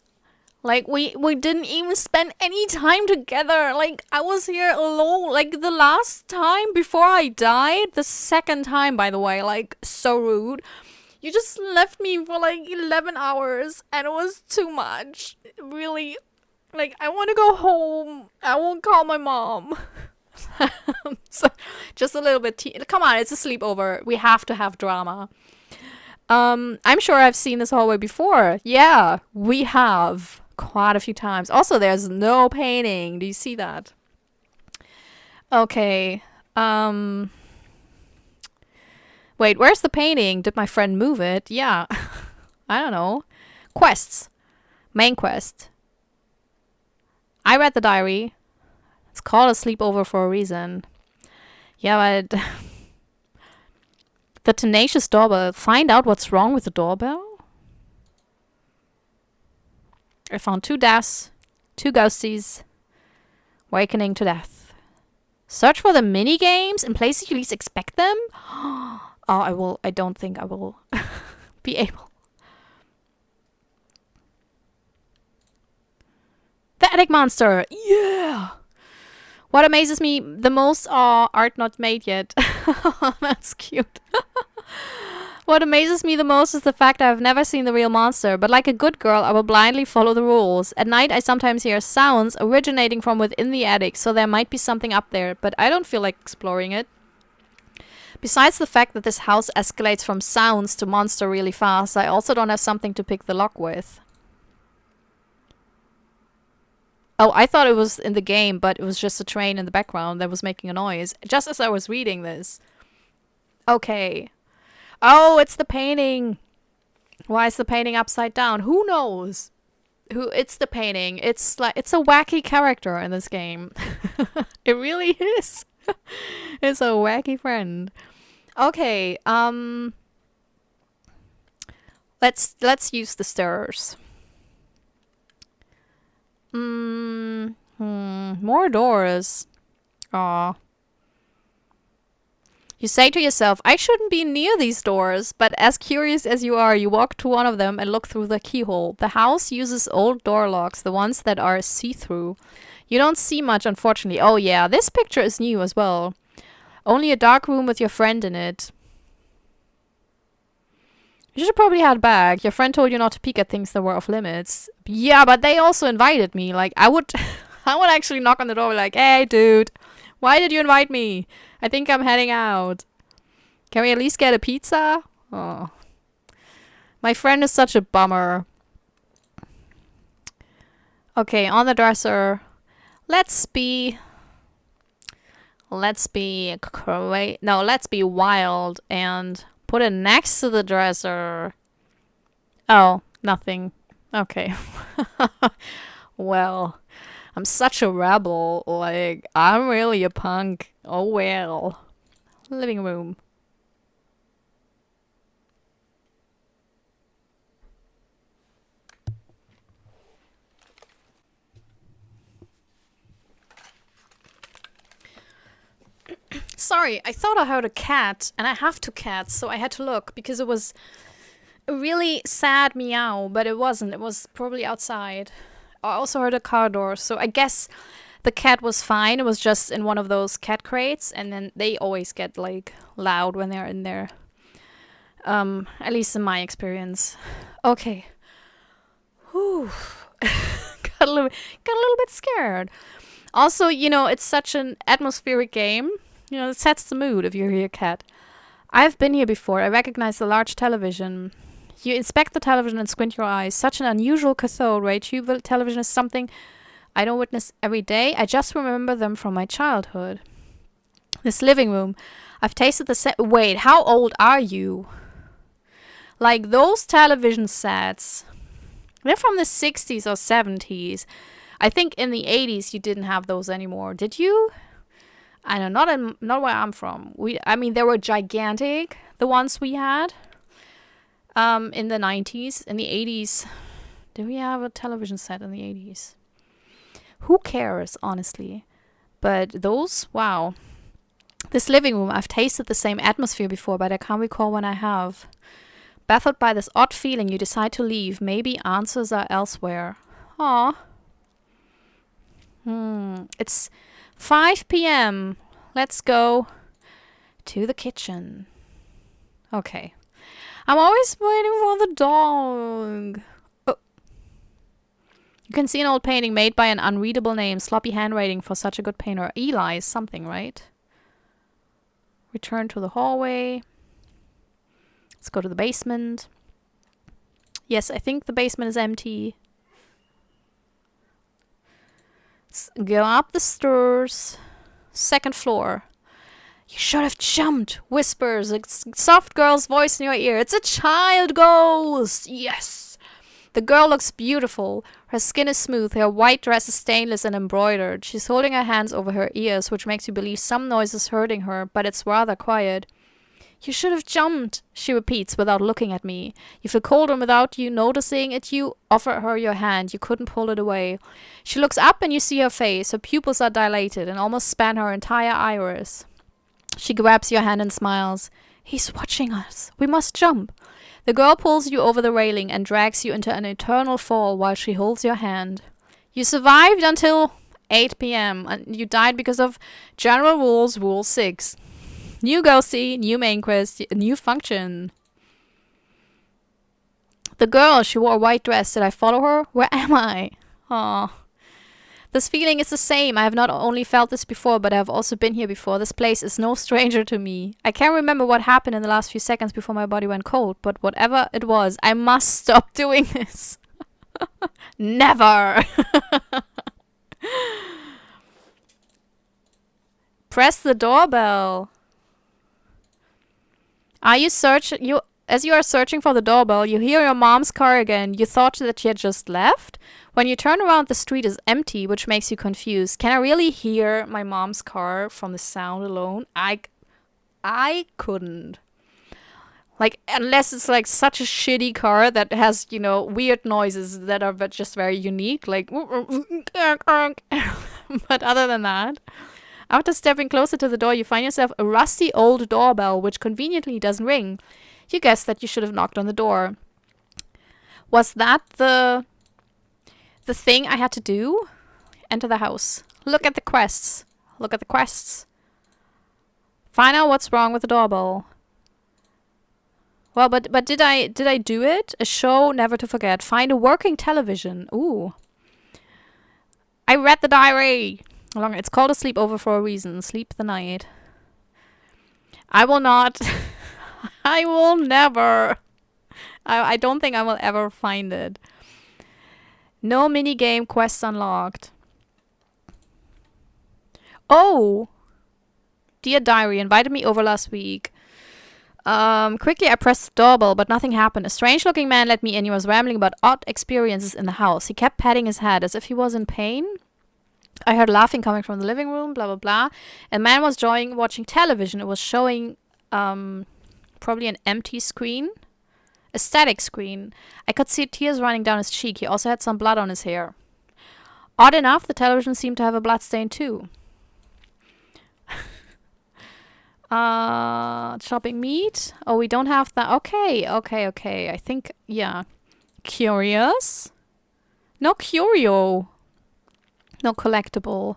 Like, we didn't even spend any time together. Like, I was here alone. Like, the last time before I died. The second time, by the way. Like, so rude. You just left me for, like, 11 hours. And it was too much. Really. Like, I want to go home. I won't call my mom. So, just a little bit. Come on, it's a sleepover. We have to have drama. I'm sure I've seen this hallway before. Yeah, we have quite a few times. Also, there's no painting. Do you see that? Okay. Wait, where's the painting? Did my friend move it? Yeah. I don't know. Quests. Main quest. I read the diary. It's called a sleepover for a reason. Yeah, but... The tenacious doorbell. Find out what's wrong with the doorbell? I found 2 deaths, 2 ghosties, wakening to death. Search for the mini games in places you least expect them? Oh, I don't think I will be able. The attic monster! Yeah! What amazes me the most are art not made yet. That's cute. What amazes me the most is the fact I've never seen the real monster, but like a good girl, I will blindly follow the rules. At night, I sometimes hear sounds originating from within the attic, so there might be something up there, but I don't feel like exploring it. Besides the fact that this house escalates from sounds to monster really fast, I also don't have something to pick the lock with. Oh, I thought it was in the game, but it was just a train in the background that was making a noise. Just as I was reading this. Okay. Oh, it's the painting. Why is the painting upside down? Who knows? It's the painting. It's like it's a wacky character in this game. It really is. It's a wacky friend. Okay, let's use the stairs. More doors. Aw. You say to yourself, I shouldn't be near these doors, but as curious as you are, you walk to one of them and look through the keyhole. The house uses old door locks, the ones that are see-through. You don't see much, unfortunately. Oh yeah, this picture is new as well. Only a dark room with your friend in it. You should probably head back. Your friend told you not to peek at things that were off limits. Yeah, but they also invited me. Like, I would I would actually knock on the door like, hey, dude, why did you invite me? I think I'm heading out. Can we at least get a pizza? Oh. My friend is such a bummer. Okay, on the dresser. Let's be let's be wild and put it next to the dresser. Oh, nothing. Okay. Well, I'm such a rebel. Like, I'm really a punk. Oh well. Living room. Sorry, I thought I heard a cat, and I have two cats, so I had to look because it was a really sad meow, but it wasn't. It was probably outside. I also heard a car door, so I guess the cat was fine. It was just in one of those cat crates, and then they always get like loud when they're in there. At least in my experience. Okay. Whew. got a little bit scared. Also, you know, it's such an atmospheric game. You know, it sets the mood if you hear a cat. I've been here before. I recognize the large television. You inspect the television and squint your eyes. Such an unusual cathode ray tube television is something I don't witness every day. I just remember them from my childhood. This living room. I've tasted the Wait, how old are you? Like, those television sets, they're from the 60s or 70s. I think in the 80s you didn't have those anymore. Did you? I don't know, not where I'm from. I mean, they were gigantic, the ones we had. In the 90s, in the 80s. Did we have a television set in the 80s? Who cares, honestly? But those, wow. This living room, I've tasted the same atmosphere before, but I can't recall when I have. Baffled by this odd feeling, you decide to leave. Maybe answers are elsewhere. Aw. It's 5 p.m. Let's go to the kitchen. Okay. I'm always waiting for the dog. Oh. You can see an old painting made by an unreadable name. Sloppy handwriting for such a good painter. Eli is something, right? Return to the hallway. Let's go to the basement. Yes, I think the basement is empty. Let's go up the stairs. Second floor. You should have jumped, whispers a soft girl's voice in your ear. It's a child ghost! Yes! The girl looks beautiful. Her skin is smooth, her white dress is stainless and embroidered. She's holding her hands over her ears, which makes you believe some noise is hurting her, but it's rather quiet. You should have jumped, she repeats without looking at me. You feel cold, and without you noticing it, you offer her your hand. You couldn't pull it away. She looks up and you see her face. Her pupils are dilated and almost span her entire iris. She grabs your hand and smiles. He's watching us. We must jump. The girl pulls you over the railing and drags you into an eternal fall while she holds your hand. You survived until 8 p.m. and you died because of General Rules, Rule 6. New ghosty, new main quest, new function. The girl, she wore a white dress. Did I follow her? Where am I? Aw. This feeling is the same. I have not only felt this before, but I have also been here before. This place is no stranger to me. I can't remember what happened in the last few seconds before my body went cold, but whatever it was, I must stop doing this. Never! Press the doorbell. As you are searching for the doorbell, you hear your mom's car again. You thought that she had just left. When you turn around, the street is empty, which makes you confused. Can I really hear my mom's car from the sound alone? I couldn't. Like, unless it's like such a shitty car that has, you know, weird noises that are just very unique. Like, but other than that, after stepping closer to the door, you find yourself a rusty old doorbell, which conveniently doesn't ring. You guess that you should have knocked on the door. Was that the thing I had to do? Enter the house. Look at the quests. Look at the quests. Find out what's wrong with the doorbell. Well, but did I do it? A show never to forget. Find a working television. Ooh. I read the diary. It's called a sleepover for a reason. Sleep the night. I will not. I will never. I don't think I will ever find it. No minigame quests unlocked. Oh! Dear Diary, invited me over last week. Quickly I pressed the doorbell, but nothing happened. A strange-looking man let me in. He was rambling about odd experiences in the house. He kept patting his head as if he was in pain. I heard laughing coming from the living room, blah, blah, blah. And the man was watching television. It was showing probably an empty screen. A static screen. I could see tears running down his cheek. He also had some blood on his hair. Odd enough, the television seemed to have a blood stain too. Chopping meat. Oh, we don't have that. Okay. I think, yeah. Curious? No curio. No collectible.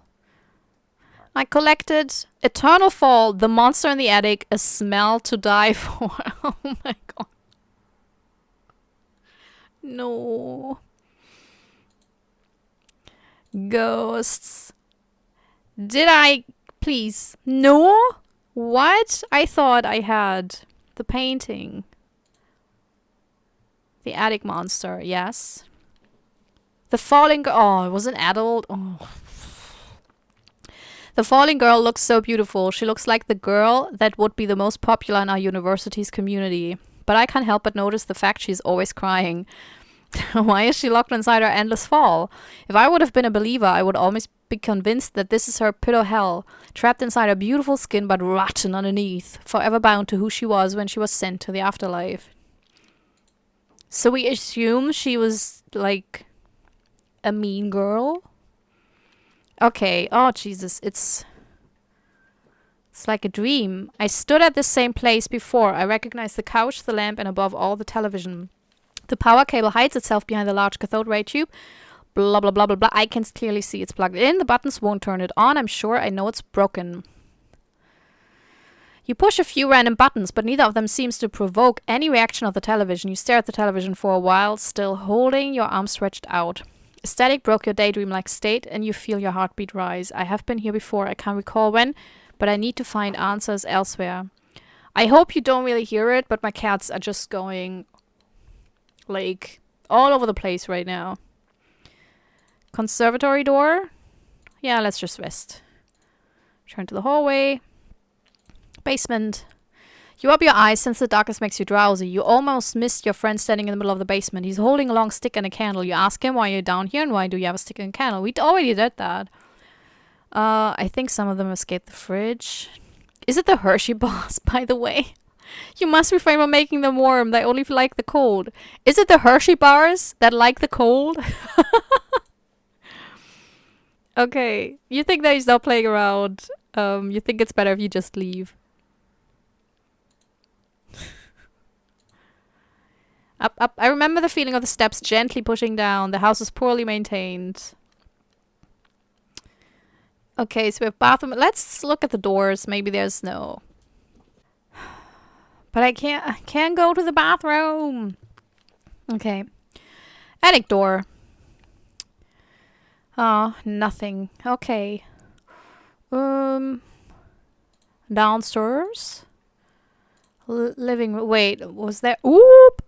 I collected Eternal Fall, The Monster in the Attic, A Smell to Die For. Oh my god. No. Ghosts. Did I... Please. No? What? I thought I had the painting. The attic monster, yes. The falling girl. Oh, it was an adult. Oh. The falling girl looks so beautiful. She looks like the girl that would be the most popular in our university's community. But I can't help but notice the fact she's always crying. Why is she locked inside her endless fall? If I would have been a believer, I would almost be convinced that this is her pit of hell, trapped inside her beautiful skin but rotten underneath, forever bound to who she was when she was sent to the afterlife. So we assume she was, like, a mean girl? Okay, oh Jesus, it's like a dream. I stood at this same place before. I recognized the couch, the lamp, and above all, the television. The power cable hides itself behind the large cathode ray tube. Blah, blah, blah, blah, blah. I can clearly see it's plugged in. The buttons won't turn it on. I'm sure. I know it's broken. You push a few random buttons, but neither of them seems to provoke any reaction of the television. You stare at the television for a while, still holding your arms stretched out. Static broke your daydream-like state, and you feel your heartbeat rise. I have been here before. I can't recall when, but I need to find answers elsewhere. I hope you don't really hear it, but my cats are just going... like, all over the place right now. Conservatory door? Yeah, let's just rest. Turn to the hallway. Basement. You rub your eyes since the darkness makes you drowsy. You almost missed your friend standing in the middle of the basement. He's holding a long stick and a candle. You ask him why you're down here and why do you have a stick and a candle. We already did that. I think some of them escaped the fridge. Is it the Hershey bars, by the way? You must refrain from making them warm. They only like the cold. Is it the Hershey bars that like the cold? Okay. You think that he's not playing around. You think it's better if you just leave. Up. I remember the feeling of the steps gently pushing down. The house is poorly maintained. Okay, so we have bathroom. Let's look at the doors. Maybe there's no... But I can't go to the bathroom. Okay. Attic door. Oh, nothing. Okay. Downstairs. Living room. Wait, was there... Oop!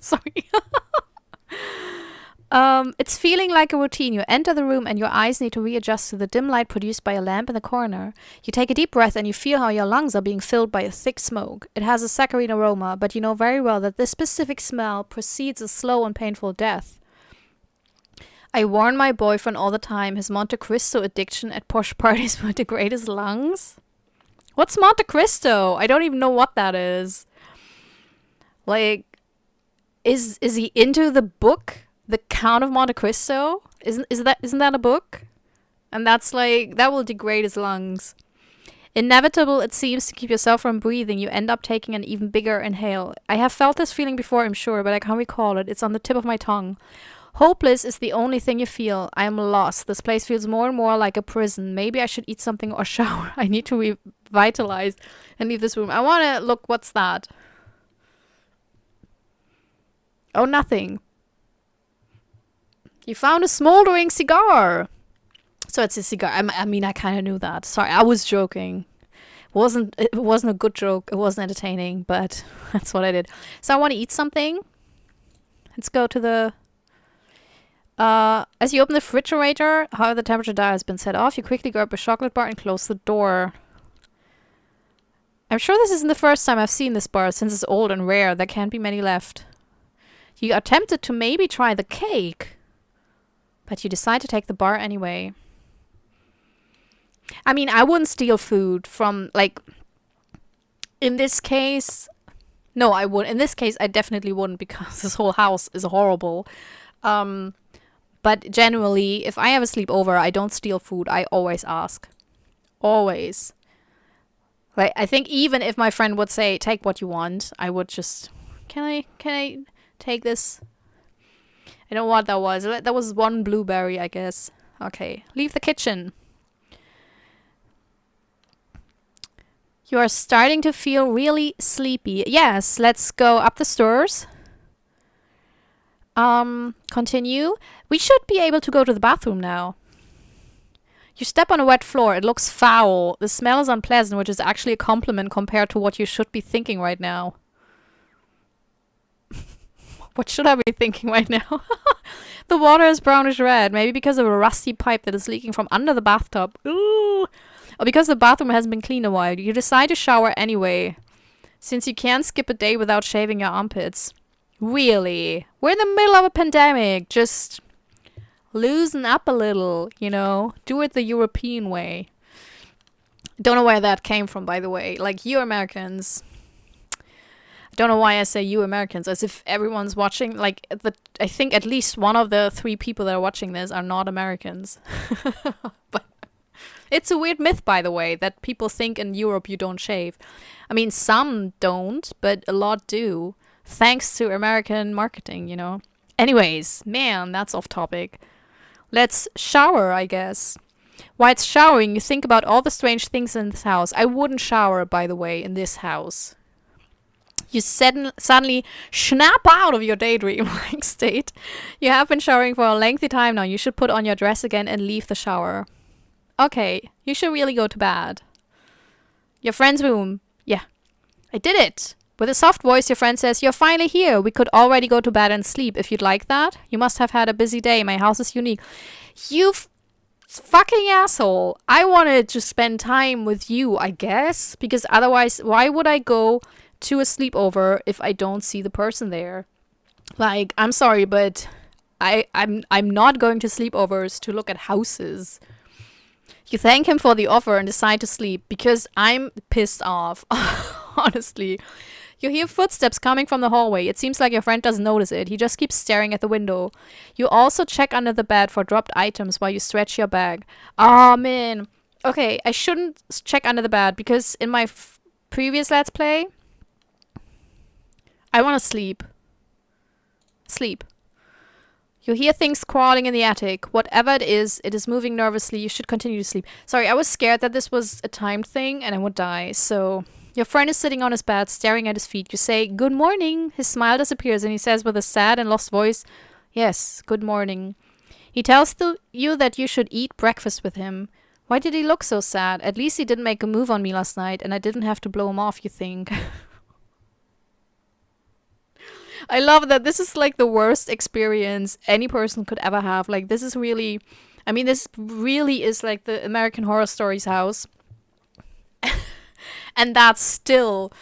Sorry. It's feeling like a routine. You enter the room and your eyes need to readjust to the dim light produced by a lamp in the corner. You take a deep breath and you feel how your lungs are being filled by a thick smoke. It has a saccharine aroma, but you know very well that this specific smell precedes a slow and painful death. I warn my boyfriend all the time. His Monte Cristo addiction at posh parties would degrade his lungs. What's Monte Cristo? I don't even know what that is. Like, is he into the book? The Count of Monte Cristo? Isn't that a book? And that's like, that will degrade his lungs. Inevitable, it seems, to keep yourself from breathing. You end up taking an even bigger inhale. I have felt this feeling before, I'm sure, but I can't recall it. It's on the tip of my tongue. Hopeless is the only thing you feel. I am lost. This place feels more and more like a prison. Maybe I should eat something or shower. I need to revitalize and leave this room. I want to look. What's that? Oh, nothing. You found a smoldering cigar. So it's a cigar. I mean, I kind of knew that. Sorry, I was joking. It wasn't a good joke. It wasn't entertaining, but that's what I did. So I want to eat something. Let's go to the... as you open the refrigerator, however the temperature dial has been set off, you quickly grab a chocolate bar and close the door. I'm sure this isn't the first time I've seen this bar, since it's old and rare. There can't be many left. You are tempted to maybe try the cake, but you decide to take the bar anyway. I mean, I wouldn't steal food from, like, in this case... No, I wouldn't. In this case, I definitely wouldn't, because this whole house is horrible. But generally, if I have a sleepover, I don't steal food. I always ask. Always. Like, I think even if my friend would say, take what you want, I would just... Can I take this? I don't know what that was. That was one blueberry, I guess. Okay. Leave the kitchen. You are starting to feel really sleepy. Yes, let's go up the stairs. Continue. We should be able to go to the bathroom now. You step on a wet floor. It looks foul. The smell is unpleasant, which is actually a compliment compared to what you should be thinking right now. What should I be thinking right now? The water is brownish red, maybe because of a rusty pipe that is leaking from under the bathtub. Ooh. Or because the bathroom hasn't been cleaned in a while. You decide to shower anyway, since you can't skip a day without shaving your armpits. Really? We're in the middle of a pandemic. Just loosen up a little, you know? Do it the European way. Don't know where that came from, by the way. Like, you Americans... Don't know why I say you Americans, as if everyone's watching. Like, I think at least one of the 3 people that are watching this are not Americans. But it's a weird myth, by the way, that people think in Europe you don't shave. I mean, some don't, but a lot do. Thanks to American marketing, you know. Anyways, man, that's off topic. Let's shower, I guess. While it's showering, you think about all the strange things in this house. I wouldn't shower, by the way, in this house. You suddenly snap out of your daydream-like state. You have been showering for a lengthy time now. You should put on your dress again and leave the shower. Okay, you should really go to bed. Your friend's room. Yeah, I did it. With a soft voice, your friend says, you're finally here. We could already go to bed and sleep if you'd like that. You must have had a busy day. My house is unique. You fucking asshole. I wanted to spend time with you, I guess. Because otherwise, why would I go to a sleepover if I don't see the person there? Like, I'm sorry, but I'm not going to sleepovers to look at houses. You thank him for the offer and decide to sleep because I'm pissed off. Honestly. You hear footsteps coming from the hallway. It seems like your friend doesn't notice it. He just keeps staring at the window. You also check under the bed for dropped items while you stretch your bag. Ah, man. Okay, I shouldn't check under the bed because in my previous Let's Play, I want to sleep. Sleep. You hear things crawling in the attic. Whatever it is moving nervously. You should continue to sleep. Sorry, I was scared that this was a timed thing and I would die. So, your friend is sitting on his bed, staring at his feet. You say, good morning. His smile disappears and he says with a sad and lost voice, yes, good morning. He tells you that you should eat breakfast with him. Why did he look so sad? At least he didn't make a move on me last night and I didn't have to blow him off, you think. I love that this is like the worst experience any person could ever have. Like, this is really, I mean, this really is like the American Horror Stories house. And that's still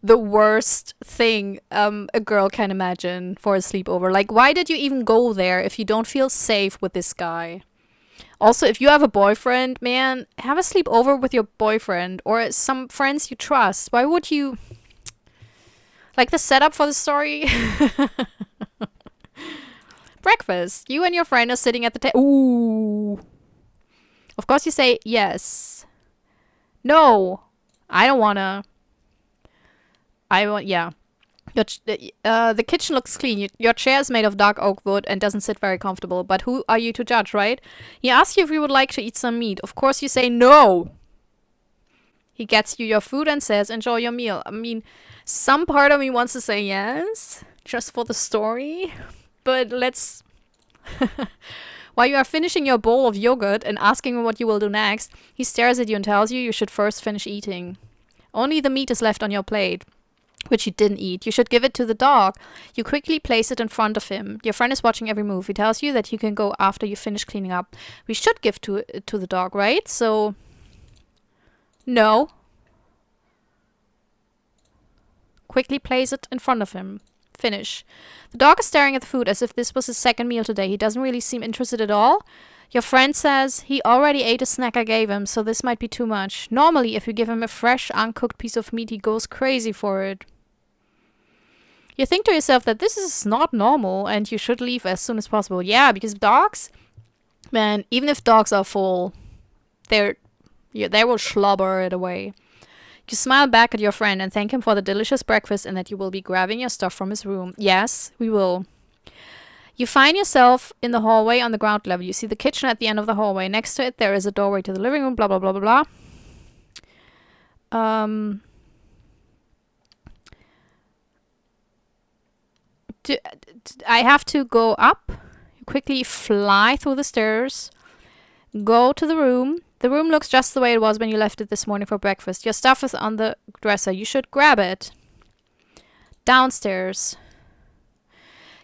the worst thing a girl can imagine for a sleepover. Like, why did you even go there if you don't feel safe with this guy? Also, if you have a boyfriend, man, have a sleepover with your boyfriend or some friends you trust. Why would you... Like the setup for the story. Breakfast. You and your friend are sitting at the table. Ooh. Of course you say yes. No. I don't wanna. Yeah. The kitchen looks clean. Your chair is made of dark oak wood and doesn't sit very comfortable. But who are you to judge, right? He asks you if you would like to eat some meat. Of course you say no. He gets you your food and says, enjoy your meal. I mean, some part of me wants to say yes, just for the story. But let's... While you are finishing your bowl of yogurt and asking what you will do next, he stares at you and tells you should first finish eating. Only the meat is left on your plate, which you didn't eat. You should give it to the dog. You quickly place it in front of him. Your friend is watching every move. He tells you that you can go after you finish cleaning up. We should give to the dog, right? So... No. Quickly place it in front of him. Finish. The dog is staring at the food as if this was his second meal today. He doesn't really seem interested at all. Your friend says he already ate a snack I gave him, so this might be too much. Normally, if you give him a fresh, uncooked piece of meat, he goes crazy for it. You think to yourself that this is not normal and you should leave as soon as possible. Yeah, because dogs, man, even if dogs are full, they will slobber it away. You smile back at your friend and thank him for the delicious breakfast and that you will be grabbing your stuff from his room. Yes, we will. You find yourself in the hallway on the ground level. You see the kitchen at the end of the hallway. Next to it, there is a doorway to the living room, blah, blah, blah, blah, blah. I have to go up. You quickly fly through the stairs. Go to the room. The room looks just the way it was when you left it this morning for breakfast. Your stuff is on the dresser. You should grab it. Downstairs.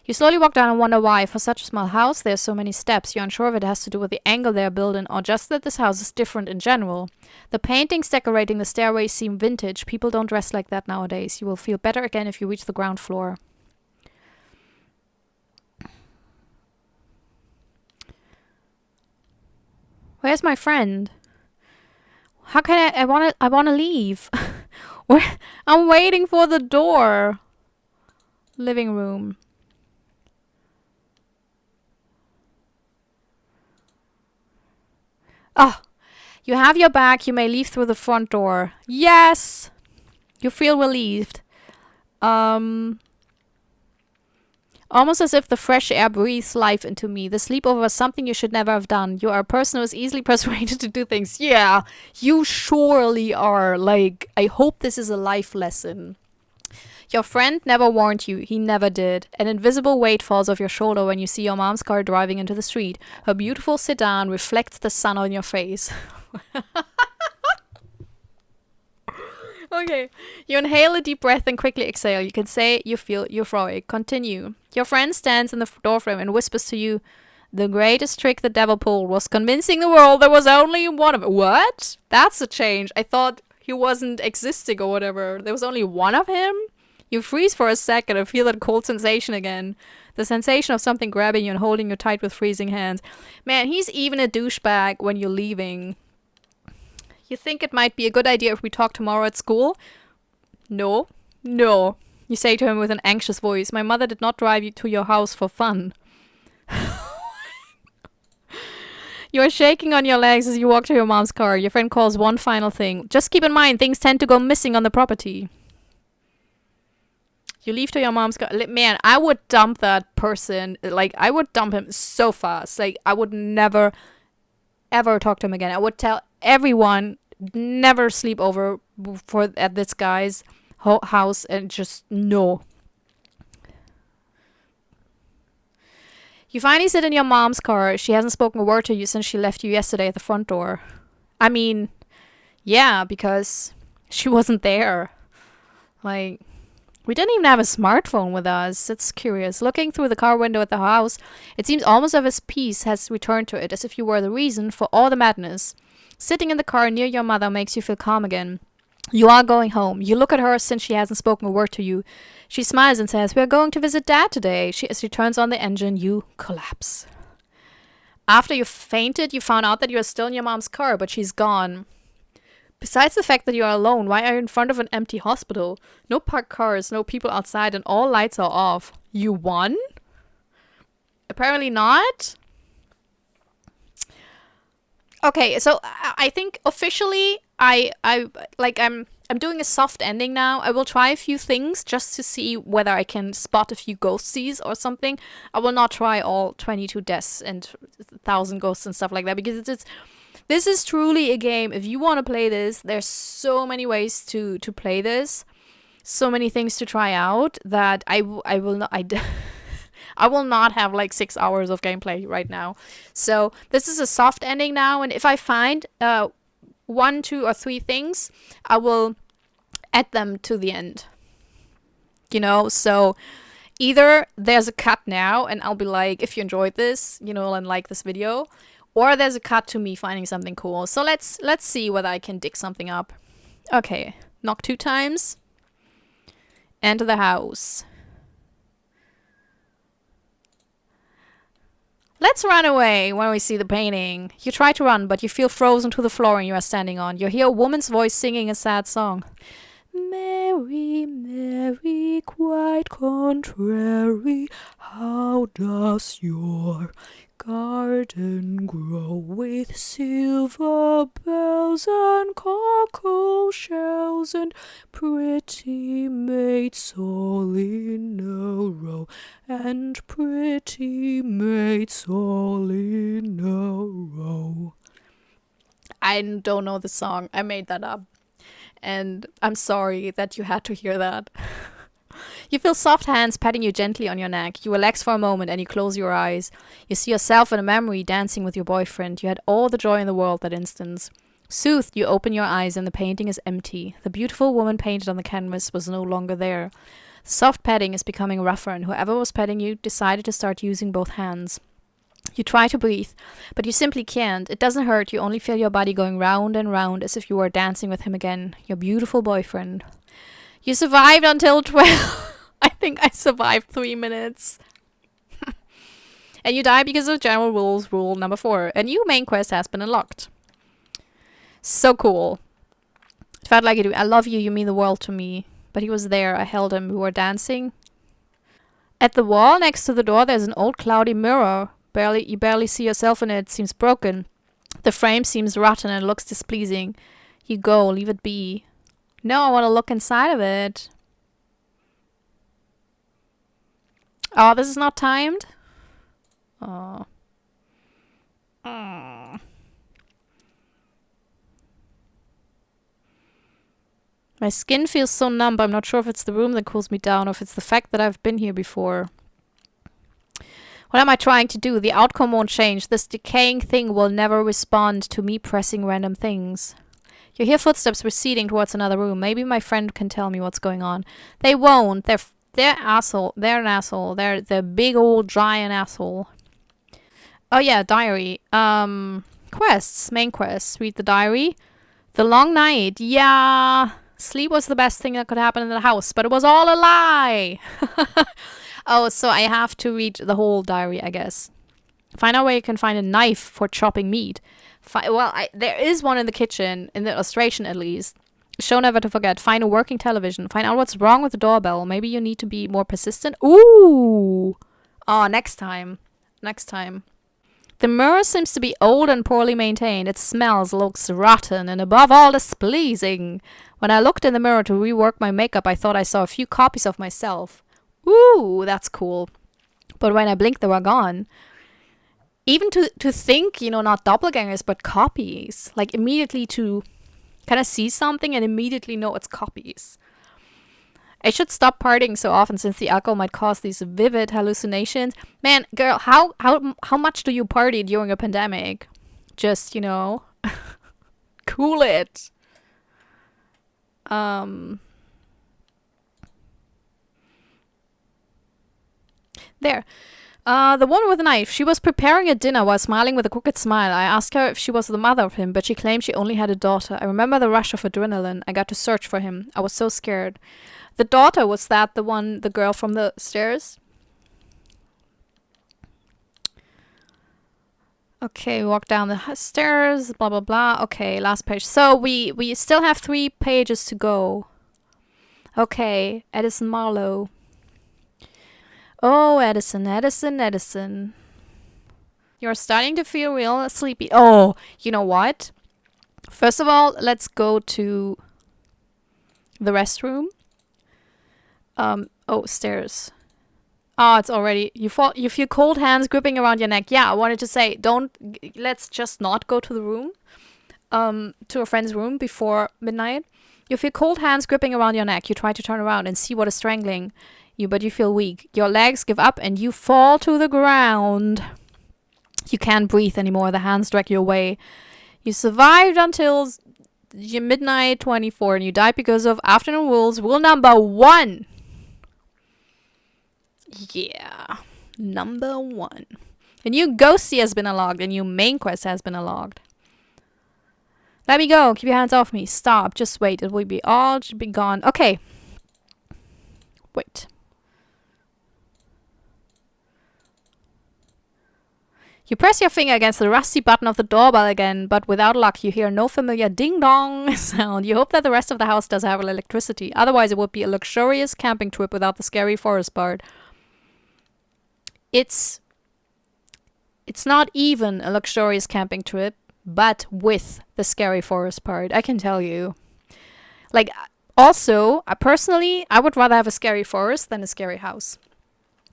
You slowly walk down and wonder why. For such a small house, there are so many steps. You're unsure if it has to do with the angle they are built in or just that this house is different in general. The paintings decorating the stairways seem vintage. People don't dress like that nowadays. You will feel better again if you reach the ground floor. Where's my friend? How can I wanna leave. I'm waiting for the door. Living room. Oh, you have your bag. You may leave through the front door. Yes! You feel relieved. Almost as if the fresh air breathes life into me. The sleepover was something you should never have done. You are a person who is easily persuaded to do things. Yeah, you surely are. Like, I hope this is a life lesson. Your friend never warned you. He never did. An invisible weight falls off your shoulder when you see your mom's car driving into the street. Her beautiful sedan reflects the sun on your face. Okay. You inhale a deep breath and quickly exhale. You can say you feel euphoric. Continue. Your friend stands in the doorframe and whispers to you, the greatest trick the devil pulled was convincing the world there was only one of it. What? That's a change. I thought he wasn't existing or whatever. There was only one of him? You freeze for a second and feel that cold sensation again. The sensation of something grabbing you and holding you tight with freezing hands. Man, he's even a douchebag when you're leaving. You think it might be a good idea if we talk tomorrow at school? No. No. You say to him with an anxious voice, my mother did not drive you to your house for fun. You are shaking on your legs as you walk to your mom's car. Your friend calls one final thing. Just keep in mind, things tend to go missing on the property. You leave to your mom's car. Man, I would dump that person. Like, I would dump him so fast. Like, I would never, ever talk to him again. I would tell everyone, never sleep over at this guy's house and just no. You finally sit in your mom's car. She hasn't spoken a word to you since she left you yesterday at the front door. I mean, yeah, because she wasn't there. Like, we didn't even have a smartphone with us. It's curious. Looking through the car window at the house, it seems almost as if peace has returned to it, as if you were the reason for all the madness. Sitting in the car near your mother makes you feel calm again. You are going home. You look at her since she hasn't spoken a word to you. She smiles and says, we're going to visit Dad today. As she turns on the engine, you collapse. After you fainted, you found out that you are still in your mom's car, but she's gone. Besides the fact that you are alone, why are you in front of an empty hospital? No parked cars, no people outside, and all lights are off. You won? Apparently not. Okay, so I think officially I'm I'm doing a soft ending now. I will try a few things just to see whether I can spot a few ghosties or something. I will not try all 22 deaths and 1,000 ghosts and stuff like that, because this is truly a game. If you want to play this, there's so many ways to play this, so many things to try out, that I will not I will not have like 6 hours of gameplay right now. So this is a soft ending now, and if I find 1, 2, or 3 things, I will add them to the end. You know, so either there's a cut now and I'll be like, if you enjoyed this, you know, and like this video, or there's a cut to me finding something cool. So let's see whether I can dig something up. Okay, knock 2 times. Enter the house. Let's run away when we see the painting. You try to run, but you feel frozen to the floor you are standing on. You hear a woman's voice singing a sad song. Mary, Mary, quite contrary, how does your garden grow with silver bells and cockle shells and pretty maids all in a row, and pretty maids all in a row. I don't know the song. I made that up. And I'm sorry that you had to hear that. You feel soft hands patting you gently on your neck. You relax for a moment and you close your eyes. You see yourself in a memory dancing with your boyfriend. You had all the joy in the world that instant. Soothed, you open your eyes and the painting is empty. The beautiful woman painted on the canvas was no longer there. The soft patting is becoming rougher, and whoever was patting you decided to start using both hands. You try to breathe, but you simply can't. It doesn't hurt. You only feel your body going round and round as if you were dancing with him again. Your beautiful boyfriend. You survived until 12. I think I survived 3 minutes. And you die because of general rules, rule number 4. A new main quest has been unlocked. So cool. It felt like it. I love you. You mean the world to me. But he was there. I held him. We were dancing. At the wall next to the door, there's an old cloudy mirror. You barely see yourself in it. It seems broken. The frame seems rotten and looks displeasing. You go, leave it be. No, I want to look inside of it. Oh, this is not timed? Oh. Oh. My skin feels so numb. I'm not sure if it's the room that cools me down or if it's the fact that I've been here before. What am I trying to do? The outcome won't change. This decaying thing will never respond to me pressing random things. You hear footsteps receding towards another room. Maybe my friend can tell me what's going on. They won't. They're asshole. They're an asshole. They're the big old giant asshole. Oh yeah, diary. Quests. Main quests. Read the diary. The long night. Yeah. Sleep was the best thing that could happen in the house, but it was all a lie. Oh, so I have to read the whole diary, I guess. Find out where you can find a knife for chopping meat. There is one in the kitchen, in the illustration at least. Show never to forget. Find a working television. Find out what's wrong with the doorbell. Maybe you need to be more persistent. Ooh! Oh, next time. Next time. The mirror seems to be old and poorly maintained. It smells, looks rotten, and above all displeasing. When I looked in the mirror to rework my makeup, I thought I saw a few copies of myself. Ooh, that's cool. But when I blinked, they were gone. Even to think, you know, not doppelgangers, but copies. Like, immediately to kind of see something and immediately know it's copies. I should stop partying so often since the alcohol might cause these vivid hallucinations. Man, girl, how much do you party during a pandemic? Just, you know, cool it. There. The woman with the knife. She was preparing a dinner while smiling with a crooked smile. I asked her if she was the mother of him, but she claimed she only had a daughter. I remember the rush of adrenaline. I got to search for him. I was so scared. The daughter, was that the girl from the stairs? Okay, we walk down the stairs, blah, blah, blah. Okay, last page. So we still have 3 pages to go. Okay, Edison Marlowe. Oh, Edison, Edison, Edison. You're starting to feel real sleepy. Oh, you know what? First of all, let's go to The restroom. Oh, stairs. Oh, it's already... You feel cold hands gripping around your neck. Yeah, I wanted to say, let's just not go to the room. To a friend's room before midnight. You feel cold hands gripping around your neck. You try to turn around and see what is strangling you, but you feel weak. Your legs give up and you fall to the ground. You can't breathe anymore. The hands drag you away. You survived until midnight 24 and you died because of afternoon rules. Rule number 1. Yeah. Number 1. A new ghosty has been unlocked. A new main quest has been unlocked. Let me go. Keep your hands off me. Stop. Just wait. It will be all should be gone. Okay. Wait. You press your finger against the rusty button of the doorbell again, but without luck, you hear no familiar ding-dong sound. You hope that the rest of the house does have electricity. Otherwise, it would be a luxurious camping trip without the scary forest part. It's not even a luxurious camping trip, but with the scary forest part. I can tell you. Like, also, I would rather have a scary forest than a scary house.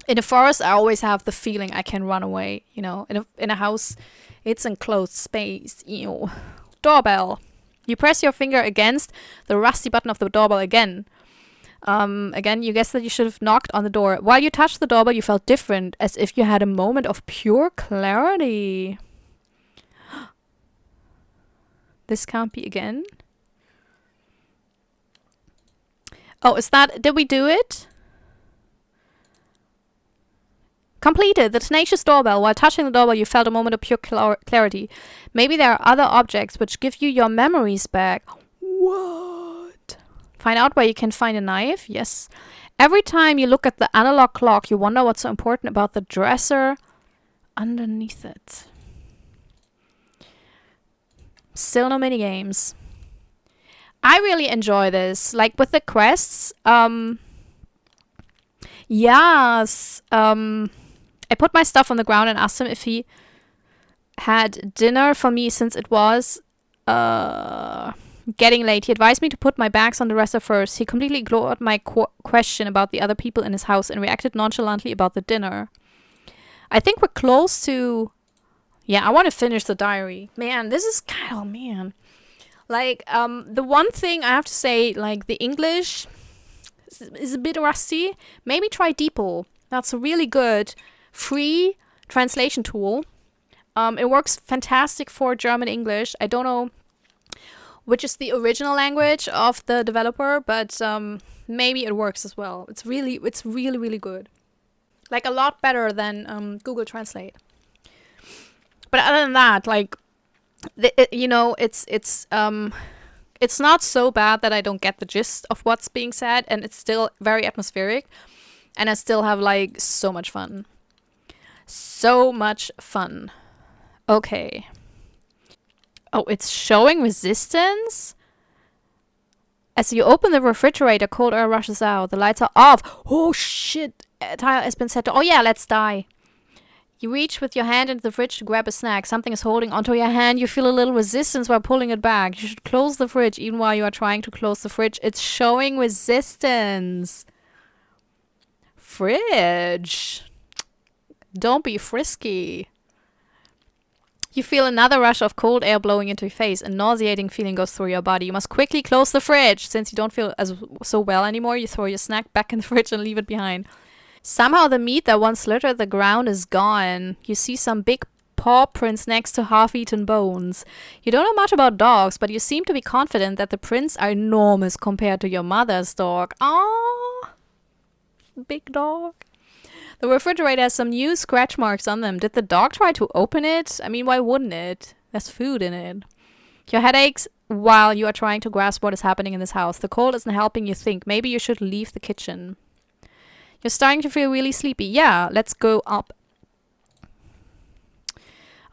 In a forest, I always have the feeling I can run away. You know, in a house, it's enclosed space. Ew. Doorbell. You press your finger against the rusty button of the doorbell again. Again, you guessed that you should have knocked on the door. While you touched the doorbell, you felt different, as if you had a moment of pure clarity. This can't be again. Oh, did we do it? Completed. The tenacious doorbell. While touching the doorbell, you felt a moment of pure clarity. Maybe there are other objects which give you your memories back. What? Find out where you can find a knife. Yes. Every time you look at the analog clock, you wonder what's so important about the dresser underneath it. Still no minigames. I really enjoy this. Like with the quests. Yes. I put my stuff on the ground and asked him if he had dinner for me since it was getting late. He advised me to put my bags on the dresser first. He completely ignored my question about the other people in his house and reacted nonchalantly about the dinner. I think we're close to... Yeah, I want to finish the diary. Man, this is kind of... man. Like, the one thing I have to say, like, the English is a bit rusty. Maybe try DeepL. That's a really good free translation tool. It works fantastic for German English. I don't know which is the original language of the developer, but maybe it works as well. It's really, really good. Like a lot better than Google Translate. But other than that, like, it's not so bad that I don't get the gist of what's being said, and it's still very atmospheric, and I still have like so much fun. So much fun. Okay. Oh, it's showing resistance? As you open the refrigerator, cold air rushes out. The lights are off. Oh shit. A tile has been set to... Oh yeah, let's die. You reach with your hand into the fridge to grab a snack. Something is holding onto your hand. You feel a little resistance while pulling it back. You should close the fridge even while you are trying to close the fridge. It's showing resistance. Fridge. Don't be frisky. You feel another rush of cold air blowing into your face. A nauseating feeling goes through your body. You must quickly close the fridge. Since you don't feel so well anymore, you throw your snack back in the fridge and leave it behind. Somehow the meat that once littered the ground is gone. You see some big paw prints next to half-eaten bones. You don't know much about dogs, but you seem to be confident that the prints are enormous compared to your mother's dog. Aww. Big dog. The refrigerator has some new scratch marks on them. Did the dog try to open it? I mean, why wouldn't it? There's food in it. Your head aches while you are trying to grasp what is happening in this house. The cold isn't helping you think. Maybe you should leave the kitchen. You're starting to feel really sleepy. Yeah, let's go up.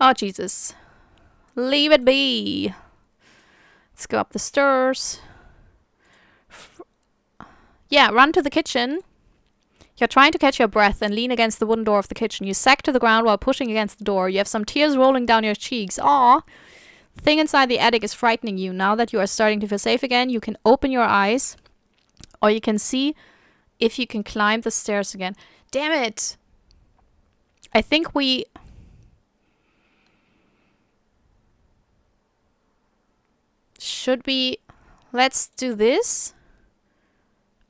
Oh, Jesus. Leave it be. Let's go up the stairs. Yeah, run to the kitchen. You're trying to catch your breath and lean against the wooden door of the kitchen. You sag to the ground while pushing against the door. You have some tears rolling down your cheeks. Aw. The thing inside the attic is frightening you. Now that you are starting to feel safe again, you can open your eyes. Or you can see if you can climb the stairs again. Damn it! I think we... Should we... Let's do this.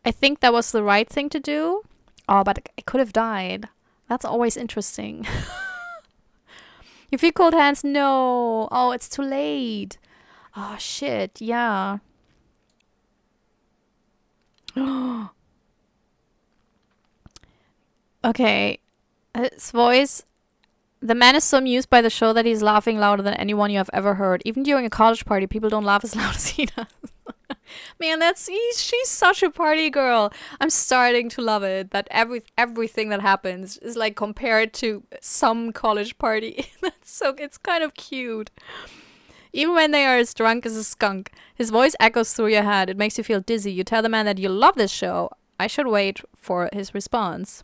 I think that was the right thing to do. Oh, but I could have died. That's always interesting. You feel cold hands? No. Oh, it's too late. Oh, shit. Yeah. Okay. His voice. The man is so amused by the show that he's laughing louder than anyone you have ever heard. Even during a college party, people don't laugh as loud as he does. Man, she's such a party girl. I'm starting to love it. That everything that happens is like compared to some college party. It's kind of cute. Even when they are as drunk as a skunk, his voice echoes through your head. It makes you feel dizzy. You tell the man that you love this show. I should wait for his response.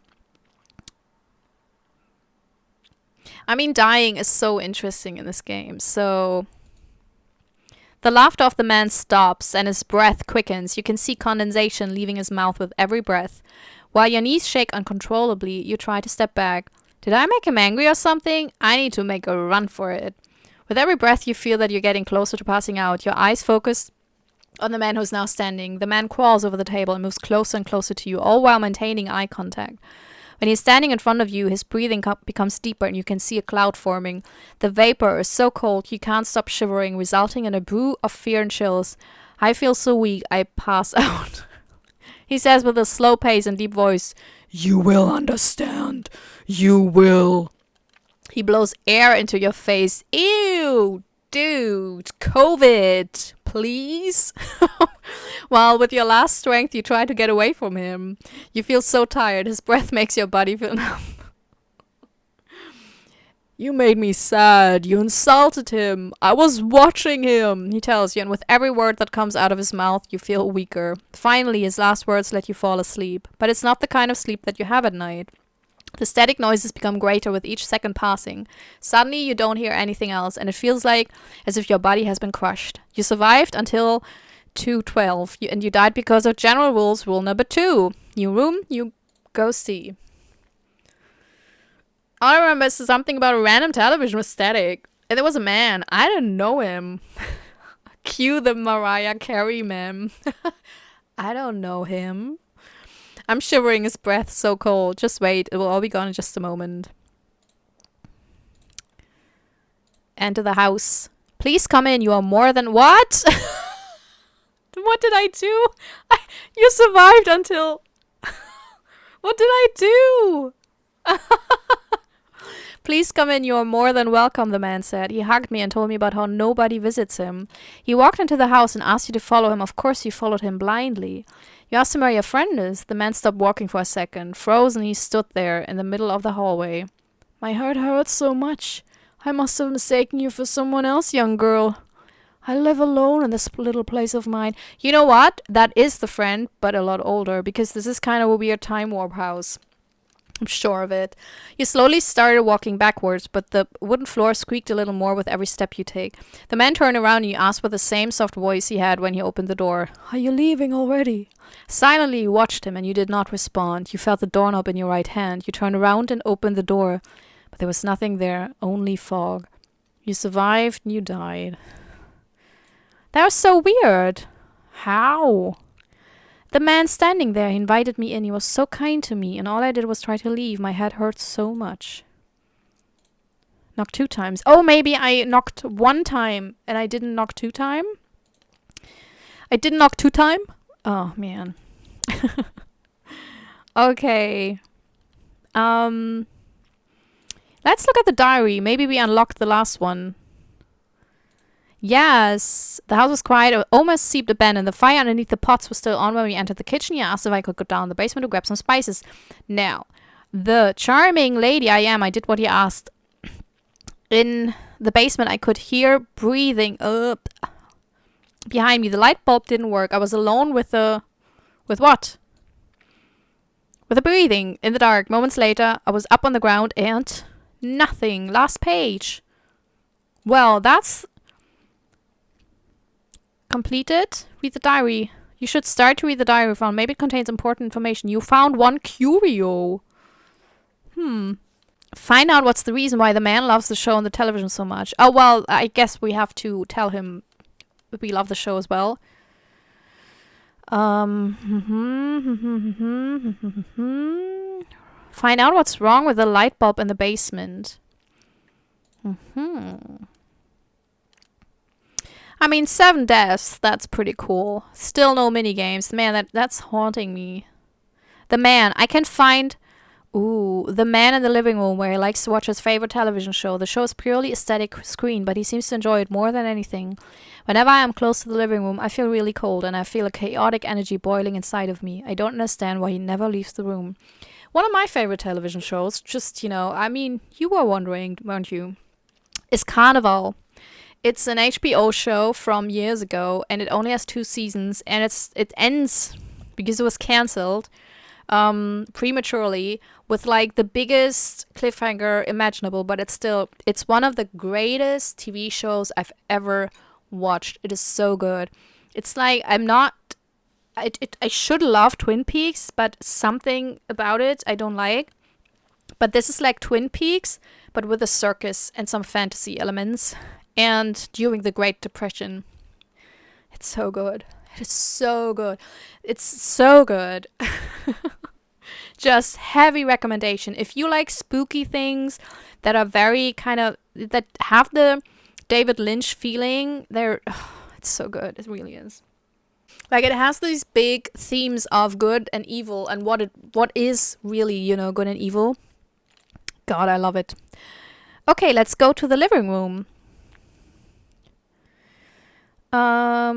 I mean, dying is so interesting in this game. So the laughter of the man stops and his breath quickens. You can see condensation leaving his mouth with every breath. While your knees shake uncontrollably, you try to step back. Did I make him angry or something? I need to make a run for it. With every breath, you feel that you're getting closer to passing out. Your eyes focus on the man who's now standing. The man crawls over the table and moves closer and closer to you, all while maintaining eye contact. When he's standing in front of you, his breathing becomes deeper and you can see a cloud forming. The vapor is so cold you can't stop shivering, resulting in a brew of fear and chills. I feel so weak, I pass out. He says with a slow pace and deep voice, "You will understand. You will." He blows air into your face. Ew, dude, COVID, please. While with your last strength, you try to get away from him. You feel so tired. His breath makes your body feel numb. "You made me sad. You insulted him. I was watching him," he tells you, and with every word that comes out of his mouth, you feel weaker. Finally, his last words let you fall asleep. But it's not the kind of sleep that you have at night. The static noises become greater with each second passing. Suddenly, you don't hear anything else, and it feels like as if your body has been crushed. You survived until 2:12, and you died because of general rules, rule number 2. New room, you go see. All I remember is something about a random television with static. And there was a man. I didn't know him. Cue the Mariah Carey meme. I don't know him. I'm shivering, his breath so cold. Just wait, it will all be gone in just a moment. Enter the house. Please come in, you are more than... What? What did I do? You survived until... What did I do? Please come in, you are more than welcome, the man said. He hugged me and told me about how nobody visits him. He walked into the house and asked you to follow him. Of course you followed him blindly. You asked him where your friend is. The man stopped walking for a second. Frozen, he stood there in the middle of the hallway. My heart hurts so much. I must have mistaken you for someone else, young girl. I live alone in this little place of mine. You know what? That is the friend, but a lot older, because this is kind of a weird time warp house. I'm sure of it. You slowly started walking backwards, but the wooden floor squeaked a little more with every step you take. The man turned around and you asked with the same soft voice he had when he opened the door, "Are you leaving already?" Silently you watched him and you did not respond. You felt the doorknob in your right hand. You turned around and opened the door, but there was nothing there, only fog. You survived and you died. That was so weird. How? The man standing there, he invited me in. He was so kind to me, and all I did was try to leave. My head hurt so much. Knocked 2 times. Oh, maybe I knocked 1 time, and I didn't knock 2 times? I didn't knock 2 times? Oh, man. Okay. Let's look at the diary. Maybe we unlocked the last one. Yes, the house was quiet, almost seemed abandoned. The fire underneath the pots was still on when we entered the kitchen. You asked if I could go down the basement to grab some spices. Now, the charming lady I am, I did what he asked. In the basement, I could hear breathing up behind me. The light bulb didn't work. I was alone with the... With what? With the breathing in the dark. Moments later, I was up on the ground and... Nothing. Last page. Well, that's... completed. Read the diary. You should start to read the diary you found. Maybe it contains important information. You found one curio. Find out what's the reason why the man loves the show and the television so much. Oh, well, I guess we have to tell him we love the show as well. Find out what's wrong with the light bulb in the basement. I mean, 7 deaths, that's pretty cool. Still no minigames. Man, that's haunting me. The man, I can find... Ooh, the man in the living room where he likes to watch his favorite television show. The show is purely a static screen, but he seems to enjoy it more than anything. Whenever I am close to the living room, I feel really cold, and I feel a chaotic energy boiling inside of me. I don't understand why he never leaves the room. One of my favorite television shows, just, I mean, you were wondering, weren't you, is Carnival. It's an HBO show from years ago, and it only has 2 seasons, and it ends, because it was cancelled, prematurely, with like the biggest cliffhanger imaginable, but it's one of the greatest TV shows I've ever watched. It is so good. It's like, I should love Twin Peaks, but something about it I don't like. But this is like Twin Peaks, but with a circus and some fantasy elements, and during the Great Depression. It's so good. It is so good. It's so good. Just heavy recommendation. If you like spooky things that are very that have the David Lynch feeling, it's so good. It really is. Like, it has these big themes of good and evil and what is really, good and evil. God, I love it. Okay, let's go to the living room. Oh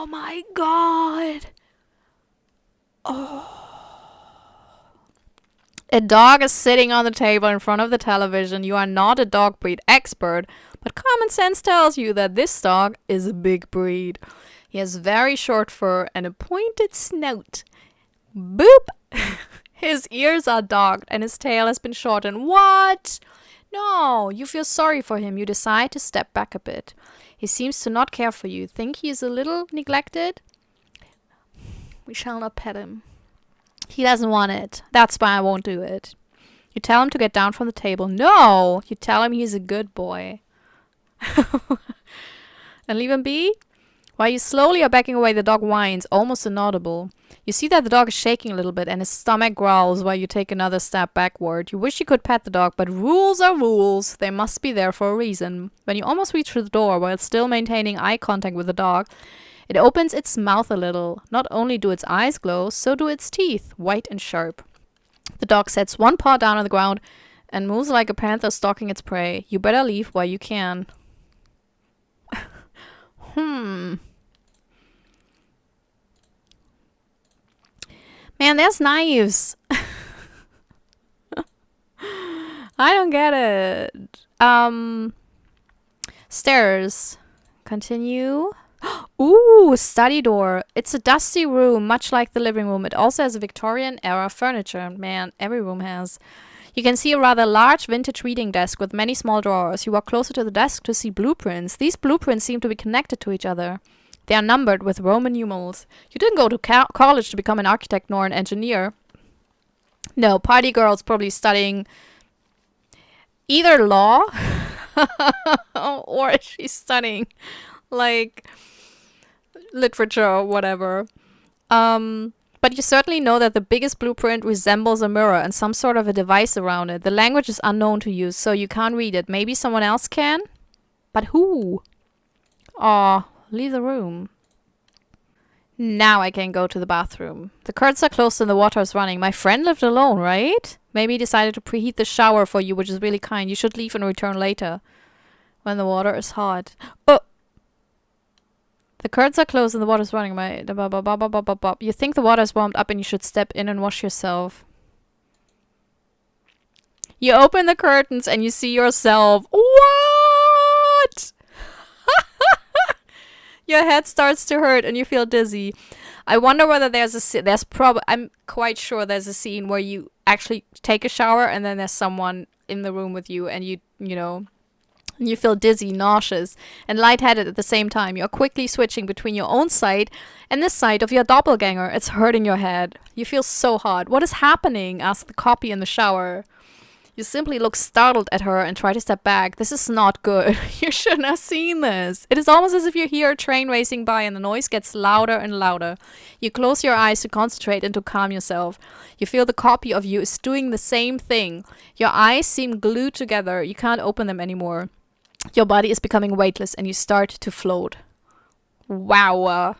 my god. A dog is sitting on the table in front of the television. You are not a dog breed expert, but common sense tells you that this dog is a big breed. He has very short fur and a pointed snout. Boop! His ears are docked and his tail has been shortened. What? No, you feel sorry for him. You decide to step back a bit. He seems to not care for you. Think he is a little neglected? We shall not pet him. He doesn't want it. That's why I won't do it. You tell him to get down from the table. No! You tell him he's a good boy. And leave him be? While you slowly are backing away, the dog whines, almost inaudible. You see that the dog is shaking a little bit and his stomach growls while you take another step backward. You wish you could pet the dog, but rules are rules. They must be there for a reason. When you almost reach the door while still maintaining eye contact with the dog, it opens its mouth a little. Not only do its eyes glow, so do its teeth, white and sharp. The dog sets one paw down on the ground and moves like a panther stalking its prey. You better leave while you can. Man, there's knives. I don't get it. Stairs. Continue. Ooh, study door. It's a dusty room, much like the living room. It also has a Victorian-era furniture. Man, every room has. You can see a rather large vintage reading desk with many small drawers. You walk closer to the desk to see blueprints. These blueprints seem to be connected to each other. They are numbered with Roman numerals. You didn't go to college to become an architect nor an engineer. No, party girl's probably studying either law or she's studying like literature or whatever. But you certainly know that the biggest blueprint resembles a mirror and some sort of a device around it. The language is unknown to you, so you can't read it. Maybe someone else can? But who? Aw, leave the room. Now I can go to the bathroom. The curtains are closed and the water is running. My friend lived alone, right? Maybe he decided to preheat the shower for you, which is really kind. You should leave and return later when the water is hot. Oh! The curtains are closed and the water is running. You think the water is warmed up and you should step in and wash yourself. You open the curtains and you see yourself. What? Your head starts to hurt and you feel dizzy. I wonder whether I'm quite sure there's a scene where you actually take a shower and then there's someone in the room with you, and you know, you feel dizzy, nauseous, and lightheaded at the same time. You're quickly switching between your own sight and the sight of your doppelganger. It's hurting your head. You feel so hot. What is happening? Asks the copy in the shower. You simply look startled at her and try to step back. This is not good. You shouldn't have seen this. It is almost as if you hear a train racing by and the noise gets louder and louder. You close your eyes to concentrate and to calm yourself. You feel the copy of you is doing the same thing. Your eyes seem glued together. You can't open them anymore. Your body is becoming weightless and you start to float. Wow.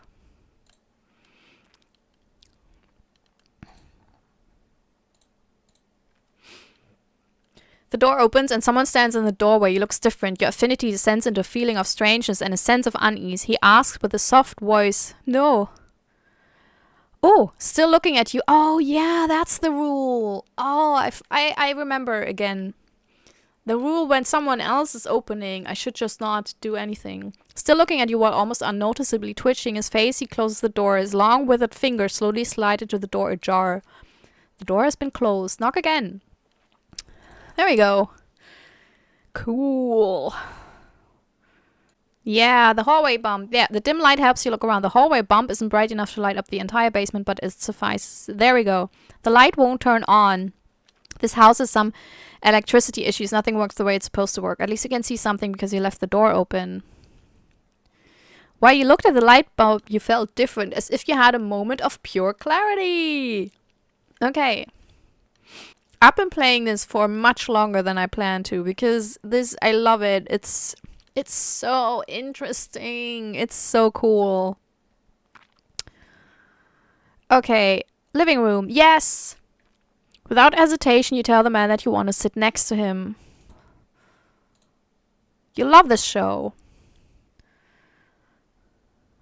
The door opens and someone stands in the doorway. He looks different. Your affinity descends into a feeling of strangeness and a sense of unease. He asks with a soft voice, "No." Oh, still looking at you. Oh, yeah, that's the rule. Oh, I remember again. The rule when someone else is opening, I should just not do anything. Still looking at you while almost unnoticeably twitching his face, he closes the door. His long withered fingers slowly slide into the door ajar. The door has been closed. Knock again. There we go. Cool. Yeah, the hallway bump. Yeah, the dim light helps you look around. The hallway bump isn't bright enough to light up the entire basement, but it suffices. There we go. The light won't turn on. This house has some electricity issues. Nothing works the way it's supposed to work. At least you can see something because you left the door open. While you looked at the light bulb, you felt different, as if you had a moment of pure clarity. Okay. I've been playing this for much longer than I planned to, because this, I love it. It's so interesting. It's so cool. Okay, living room. Yes! Without hesitation, you tell the man that you want to sit next to him. You love this show.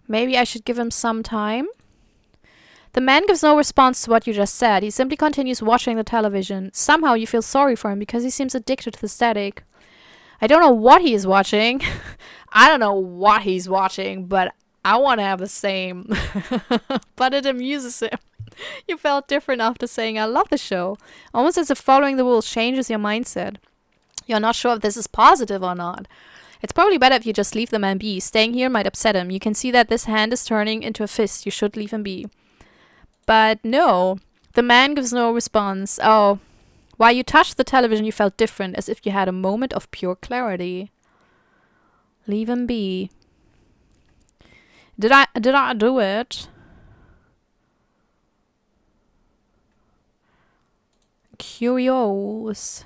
Maybe I should give him some time? The man gives no response to what you just said. He simply continues watching the television. Somehow you feel sorry for him because he seems addicted to the static. I don't know what he is watching. I don't know what he's watching, but I want to have the same. But it amuses him. You felt different after saying, "I love the show." Almost as if following the rules changes your mindset. You're not sure if this is positive or not. It's probably better if you just leave the man be. Staying here might upset him. You can see that this hand is turning into a fist. You should leave him be. But no, the man gives no response. Oh, while you touched the television, you felt different, as if you had a moment of pure clarity. Leave him be. Did I do it? Curious.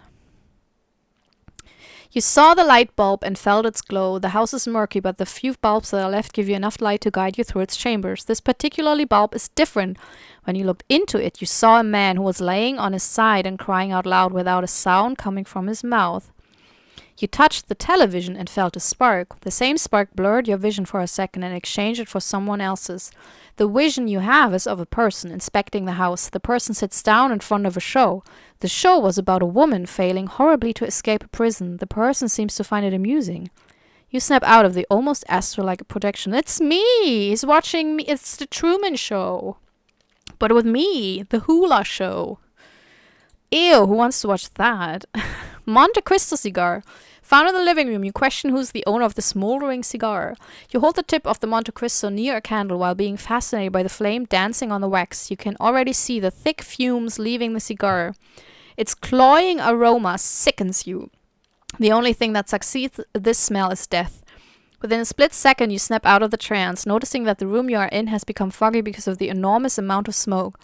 You saw the light bulb and felt its glow. The house is murky, but the few bulbs that are left give you enough light to guide you through its chambers. This particularly bulb is different. When you looked into it, you saw a man who was laying on his side and crying out loud without a sound coming from his mouth. You touched the television and felt a spark. The same spark blurred your vision for a second and exchanged it for someone else's. The vision you have is of a person inspecting the house. The person sits down in front of a show. The show was about a woman failing horribly to escape a prison. The person seems to find it amusing. You snap out of the almost astral-like projection. It's me! He's watching me. It's the Truman Show. But with me, the Hula Show. Ew, who wants to watch that? Monte Cristo cigar. Found in the living room, you question who's the owner of the smoldering cigar. You hold the tip of the Monte Cristo near a candle while being fascinated by the flame dancing on the wax. You can already see the thick fumes leaving the cigar. Its cloying aroma sickens you. The only thing that succeeds this smell is death. Within a split second, you snap out of the trance, noticing that the room you are in has become foggy because of the enormous amount of smoke.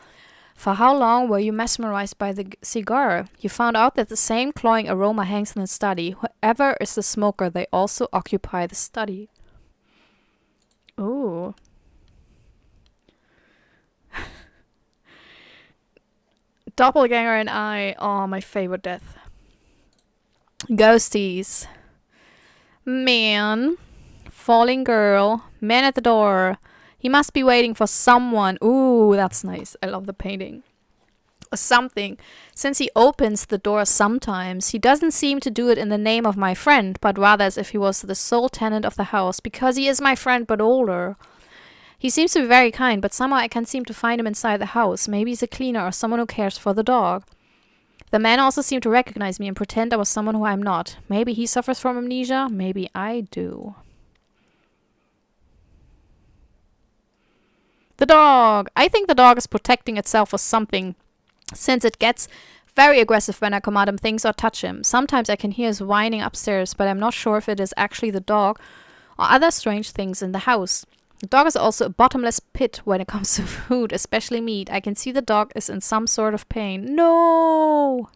For how long were you mesmerized by the cigar? You found out that the same cloying aroma hangs in the study. Whoever is the smoker, they also occupy the study. Ooh. Doppelganger and I. Oh, my favorite death. Ghosties. Man. Falling girl. Man at the door. He must be waiting for someone. Ooh, that's nice. I love the painting. Or something. Since he opens the door sometimes, he doesn't seem to do it in the name of my friend, but rather as if he was the sole tenant of the house, because he is my friend but older. He seems to be very kind, but somehow I can't seem to find him inside the house. Maybe he's a cleaner or someone who cares for the dog. The man also seemed to recognize me and pretend I was someone who I'm not. Maybe he suffers from amnesia. Maybe I do. The dog. I think the dog is protecting itself or something, since it gets very aggressive when I command him things or touch him. Sometimes I can hear his whining upstairs, but I'm not sure if it is actually the dog or other strange things in the house. The dog is also a bottomless pit when it comes to food, especially meat. I can see the dog is in some sort of pain. No!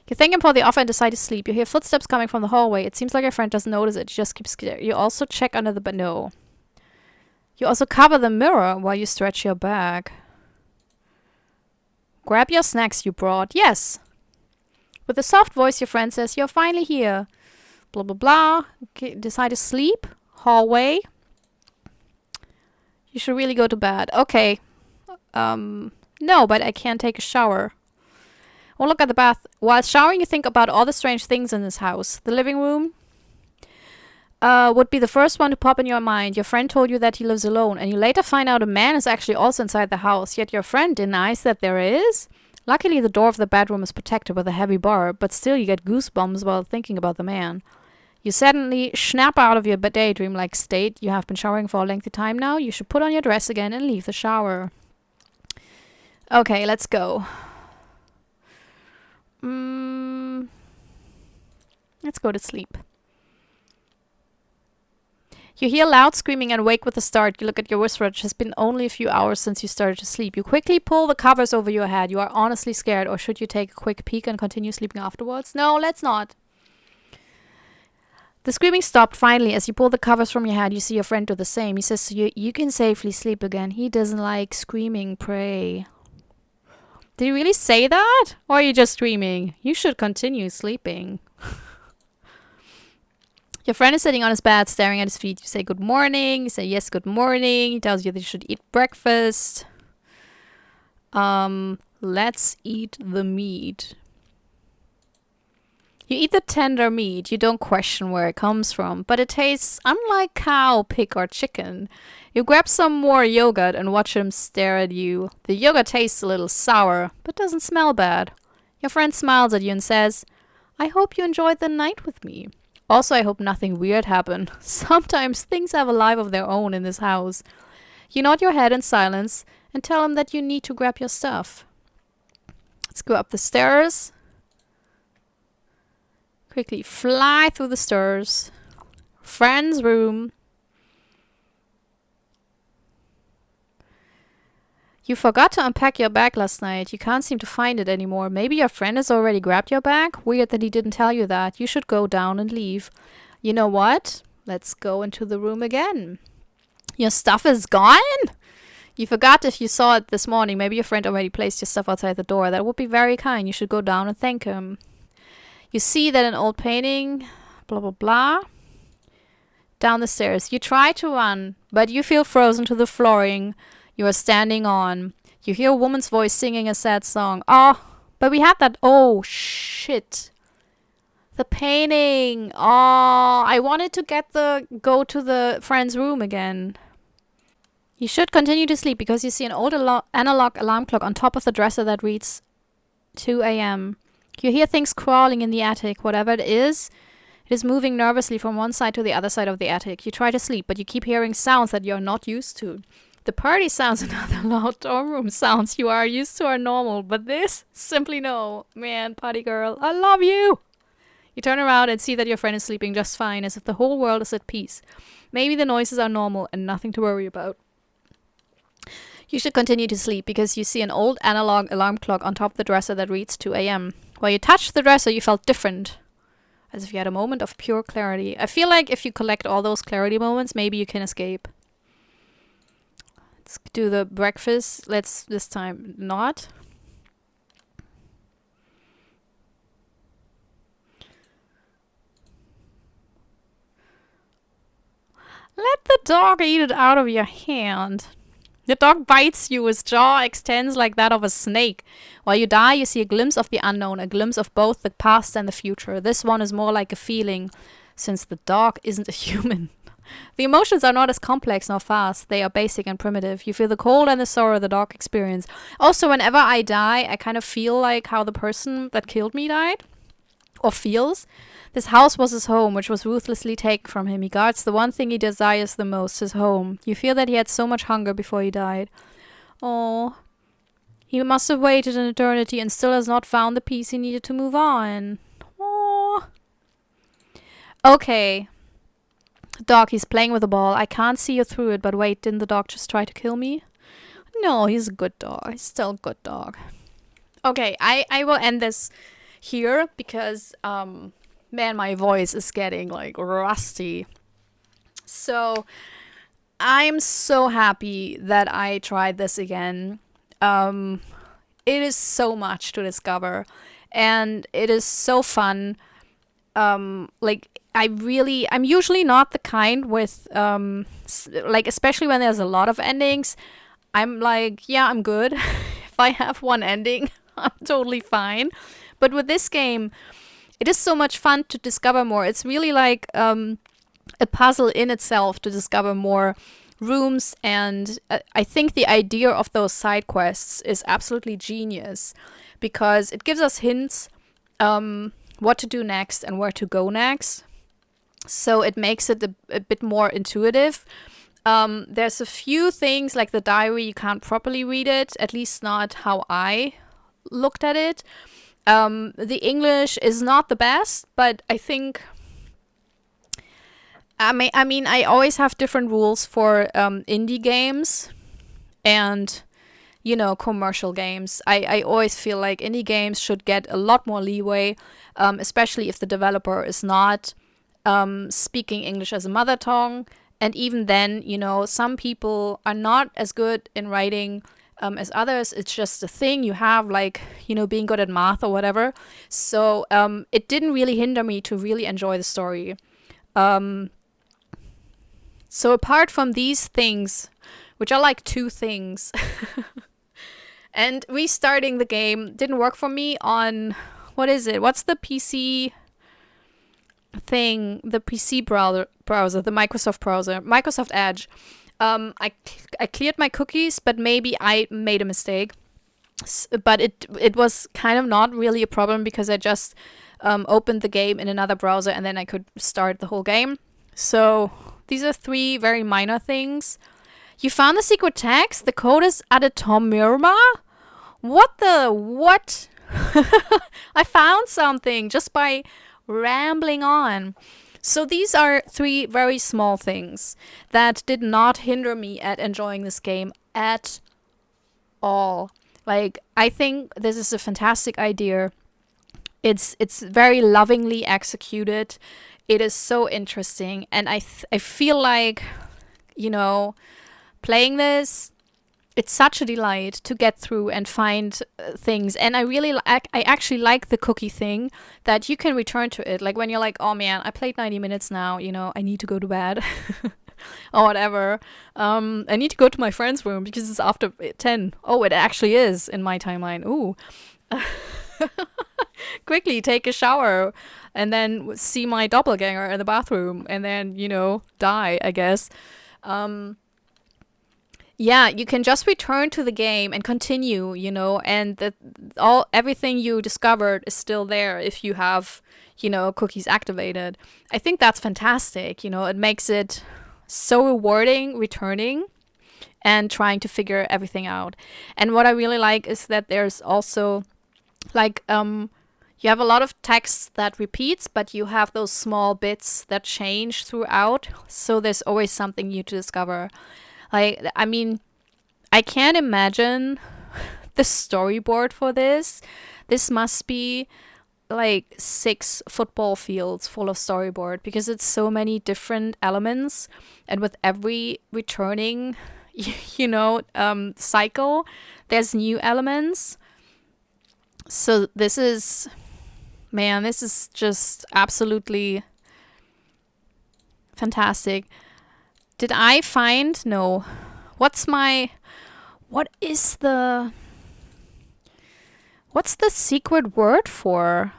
You thank him for the offer and decide to sleep. You hear footsteps coming from the hallway. It seems like your friend doesn't notice it. She just keeps scared. You also check under the bed. No. You also cover the mirror while you stretch your back. Grab your snacks you brought. Yes. With a soft voice, your friend says, you're finally here. Blah, blah, blah. Okay, decide to sleep. Hallway. You should really go to bed. Okay. No, but I can't take a shower. Well, look at the bath. While showering, you think about all the strange things in this house. The living room would be the first one to pop in your mind. Your friend told you that he lives alone, and you later find out a man is actually also inside the house, yet your friend denies that there is. Luckily, the door of the bedroom is protected with a heavy bar, but still you get goosebumps while thinking about the man. You suddenly snap out of your daydream-like state. You have been showering for a lengthy time now. You should put on your dress again and leave the shower. Okay, let's go. Let's go to sleep. You hear loud screaming and wake with a start. You look at your wristwatch. It has been only a few hours since you started to sleep. You quickly pull the covers over your head. You are honestly scared, or should you take a quick peek and continue sleeping afterwards? No, let's not. The screaming stopped finally. As you pull the covers from your head, you see your friend do the same. He says to you, you can safely sleep again. He doesn't like screaming prey. Did he really say that? Or are you just dreaming? You should continue sleeping. Your friend is sitting on his bed, staring at his feet. You say good morning. You say yes, good morning. He tells you that you should eat breakfast. Let's eat the meat. You eat the tender meat. You don't question where it comes from, but it tastes unlike cow, pig, or chicken. You grab some more yogurt and watch him stare at you. The yogurt tastes a little sour, but doesn't smell bad. Your friend smiles at you and says, I hope you enjoyed the night with me. Also, I hope nothing weird happened. Sometimes things have a life of their own in this house. You nod your head in silence and tell him that you need to grab your stuff. Let's go up the stairs. Quickly fly through the stairs. Friend's room. You forgot to unpack your bag last night. You can't seem to find it anymore. Maybe your friend has already grabbed your bag? Weird that he didn't tell you that. You should go down and leave. You know what? Let's go into the room again. Your stuff is gone? You forgot if you saw it this morning. Maybe your friend already placed your stuff outside the door. That would be very kind. You should go down and thank him. You see that an old painting, blah, blah, blah. Down the stairs. You try to run, but you feel frozen to the flooring you are standing on. You hear a woman's voice singing a sad song. Oh, but we had that. Oh, shit. The painting. Oh, I wanted to go to the friend's room again. You should continue to sleep because you see an old analog alarm clock on top of the dresser that reads 2 a.m. You hear things crawling in the attic. Whatever it is moving nervously from one side to the other side of the attic. You try to sleep, but you keep hearing sounds that you're not used to. The party sounds and other loud dorm room sounds you are used to are normal, but this, simply no. Man, party girl, I love you! You turn around and see that your friend is sleeping just fine, as if the whole world is at peace. Maybe the noises are normal and nothing to worry about. You should continue to sleep because you see an old analog alarm clock on top of the dresser that reads 2 a.m. While you touched the dresser, you felt different. As if you had a moment of pure clarity. I feel like if you collect all those clarity moments, maybe you can escape. Let's do the breakfast. Let's this time not. Let the dog eat it out of your hand. The dog bites you, his jaw extends like that of a snake. While you die, you see a glimpse of the unknown, a glimpse of both the past and the future. This one is more like a feeling, since the dog isn't a human. The emotions are not as complex nor fast. They are basic and primitive. You feel the cold and the sorrow the dog experience. Also, whenever I die, I kind of feel like how the person that killed me died. Or feels. This house was his home, which was ruthlessly taken from him. He guards the one thing he desires the most, his home. You feel that he had so much hunger before he died. Oh, he must have waited an eternity and still has not found the peace he needed to move on. Oh. Okay. Dog, he's playing with a ball. I can't see you through it, but wait, didn't the dog just try to kill me? No, he's a good dog. He's still a good dog. Okay, I will end this here because man, my voice is getting like rusty. So I'm so happy that I tried this again. It is so much to discover and it is so fun. Like I'm usually not the kind with like, especially when there's a lot of endings, I'm like, yeah, I'm good. If I have one ending, I'm totally fine. But with this game, it is so much fun to discover more. It's really like a puzzle in itself to discover more rooms. And I think the idea of those side quests is absolutely genius because it gives us hints what to do next and where to go next. So it makes it a bit more intuitive. There's a few things like the diary, you can't properly read it, at least not how I looked at it. The English is not the best, but I think I mean I always have different rules for indie games and commercial games. I always feel like indie games should get a lot more leeway, especially if the developer is not speaking English as a mother tongue. And even then, some people are not as good in writing as others. It's just a thing you have, like, being good at math or whatever. So it didn't really hinder me to really enjoy the story. So apart from these things, which are like two things, and restarting the game didn't work for me on, what is it? What's the PC thing? The PC browser, the Microsoft browser, Microsoft Edge. I cleared my cookies, but maybe I made a mistake. But it was kind of not really a problem because I just opened the game in another browser and then I could start the whole game. So these are three very minor things. You found the secret text? The code is addictive. What? I found something just by rambling on. So these are three very small things that did not hinder me at enjoying this game at all. Like, I think this is a fantastic idea. It's very lovingly executed. It is so interesting. And I feel like, playing this, it's such a delight to get through and find things. And I actually like the cookie thing that you can return to it. Like when you're like, oh man, I played 90 minutes now, I need to go to bed or whatever. I need to go to my friend's room because it's after 10. Oh, it actually is in my timeline. Ooh. Quickly take a shower and then see my doppelganger in the bathroom and then, die, I guess. Yeah, you can just return to the game and continue, and everything you discovered is still there if you have, cookies activated. I think that's fantastic. It makes it so rewarding returning and trying to figure everything out. And what I really like is that there's also like you have a lot of text that repeats, but you have those small bits that change throughout. So there's always something new to discover. Like, I mean, I can't imagine the storyboard for this. This must be like 6 football fields full of storyboard because it's so many different elements. And with every returning, cycle, there's new elements. So this is just absolutely fantastic. Did I find? No. What's the secret word for?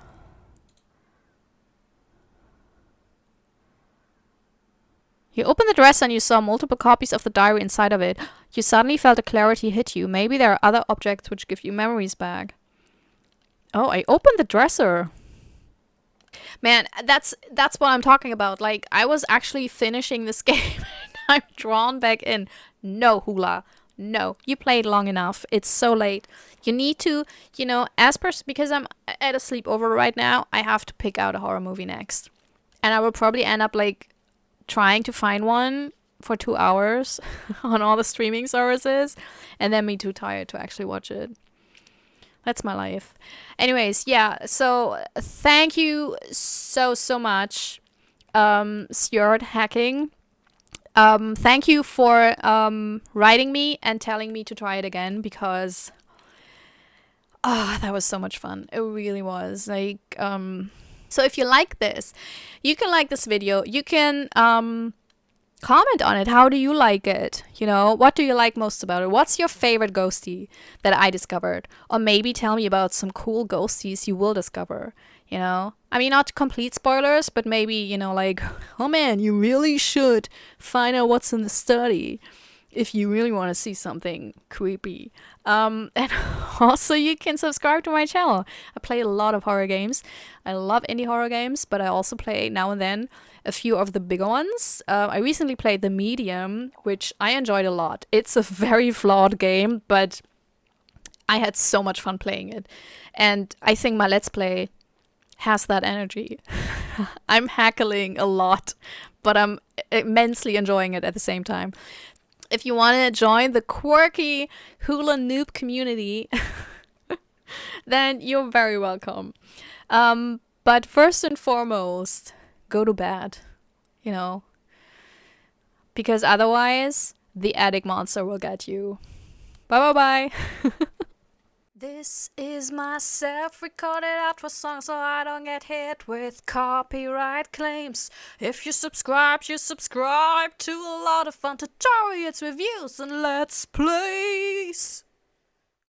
You opened the dress and you saw multiple copies of the diary inside of it. You suddenly felt a clarity hit you. Maybe there are other objects which give you memories back. Oh, I opened the dresser. Man, that's what I'm talking about. Like, I was actually finishing this game and I'm drawn back in. No, Hula. No, you played long enough. It's so late. You need to, you know, because I'm at a sleepover right now, I have to pick out a horror movie next. And I will probably end up, like, trying to find one for 2 hours on all the streaming services, and then me too tired to actually watch it. That's my life. Anyways, yeah, so thank you so much, Stewart Hacking. Thank you for writing me and telling me to try it again, because that was so much fun. It really was. Like, so if you like this, you can like this video. You can comment on it. How do you like it? You know, what do you like most about it? What's your favorite ghostie that I discovered? Or maybe tell me about some cool ghosties you will discover, you know? I mean, not complete spoilers, but maybe, you know, like, oh man, you really should find out what's in the study if you really want to see something creepy. And also you can subscribe to my channel. I play a lot of horror games. I love indie horror games, but I also play now and then a few of the bigger ones. I recently played The Medium, which I enjoyed a lot. It's a very flawed game, but I had so much fun playing it. And I think my Let's Play has that energy. I'm hackling a lot, but I'm immensely enjoying it at the same time. If you want to join the quirky Hula Noob community, then you're very welcome. But first and foremost, go to bed, you know, because otherwise the attic monster will get you. Bye bye bye. This is my self-recorded outro song so I don't get hit with copyright claims. If you subscribe to a lot of fun tutorials, reviews, and let's plays.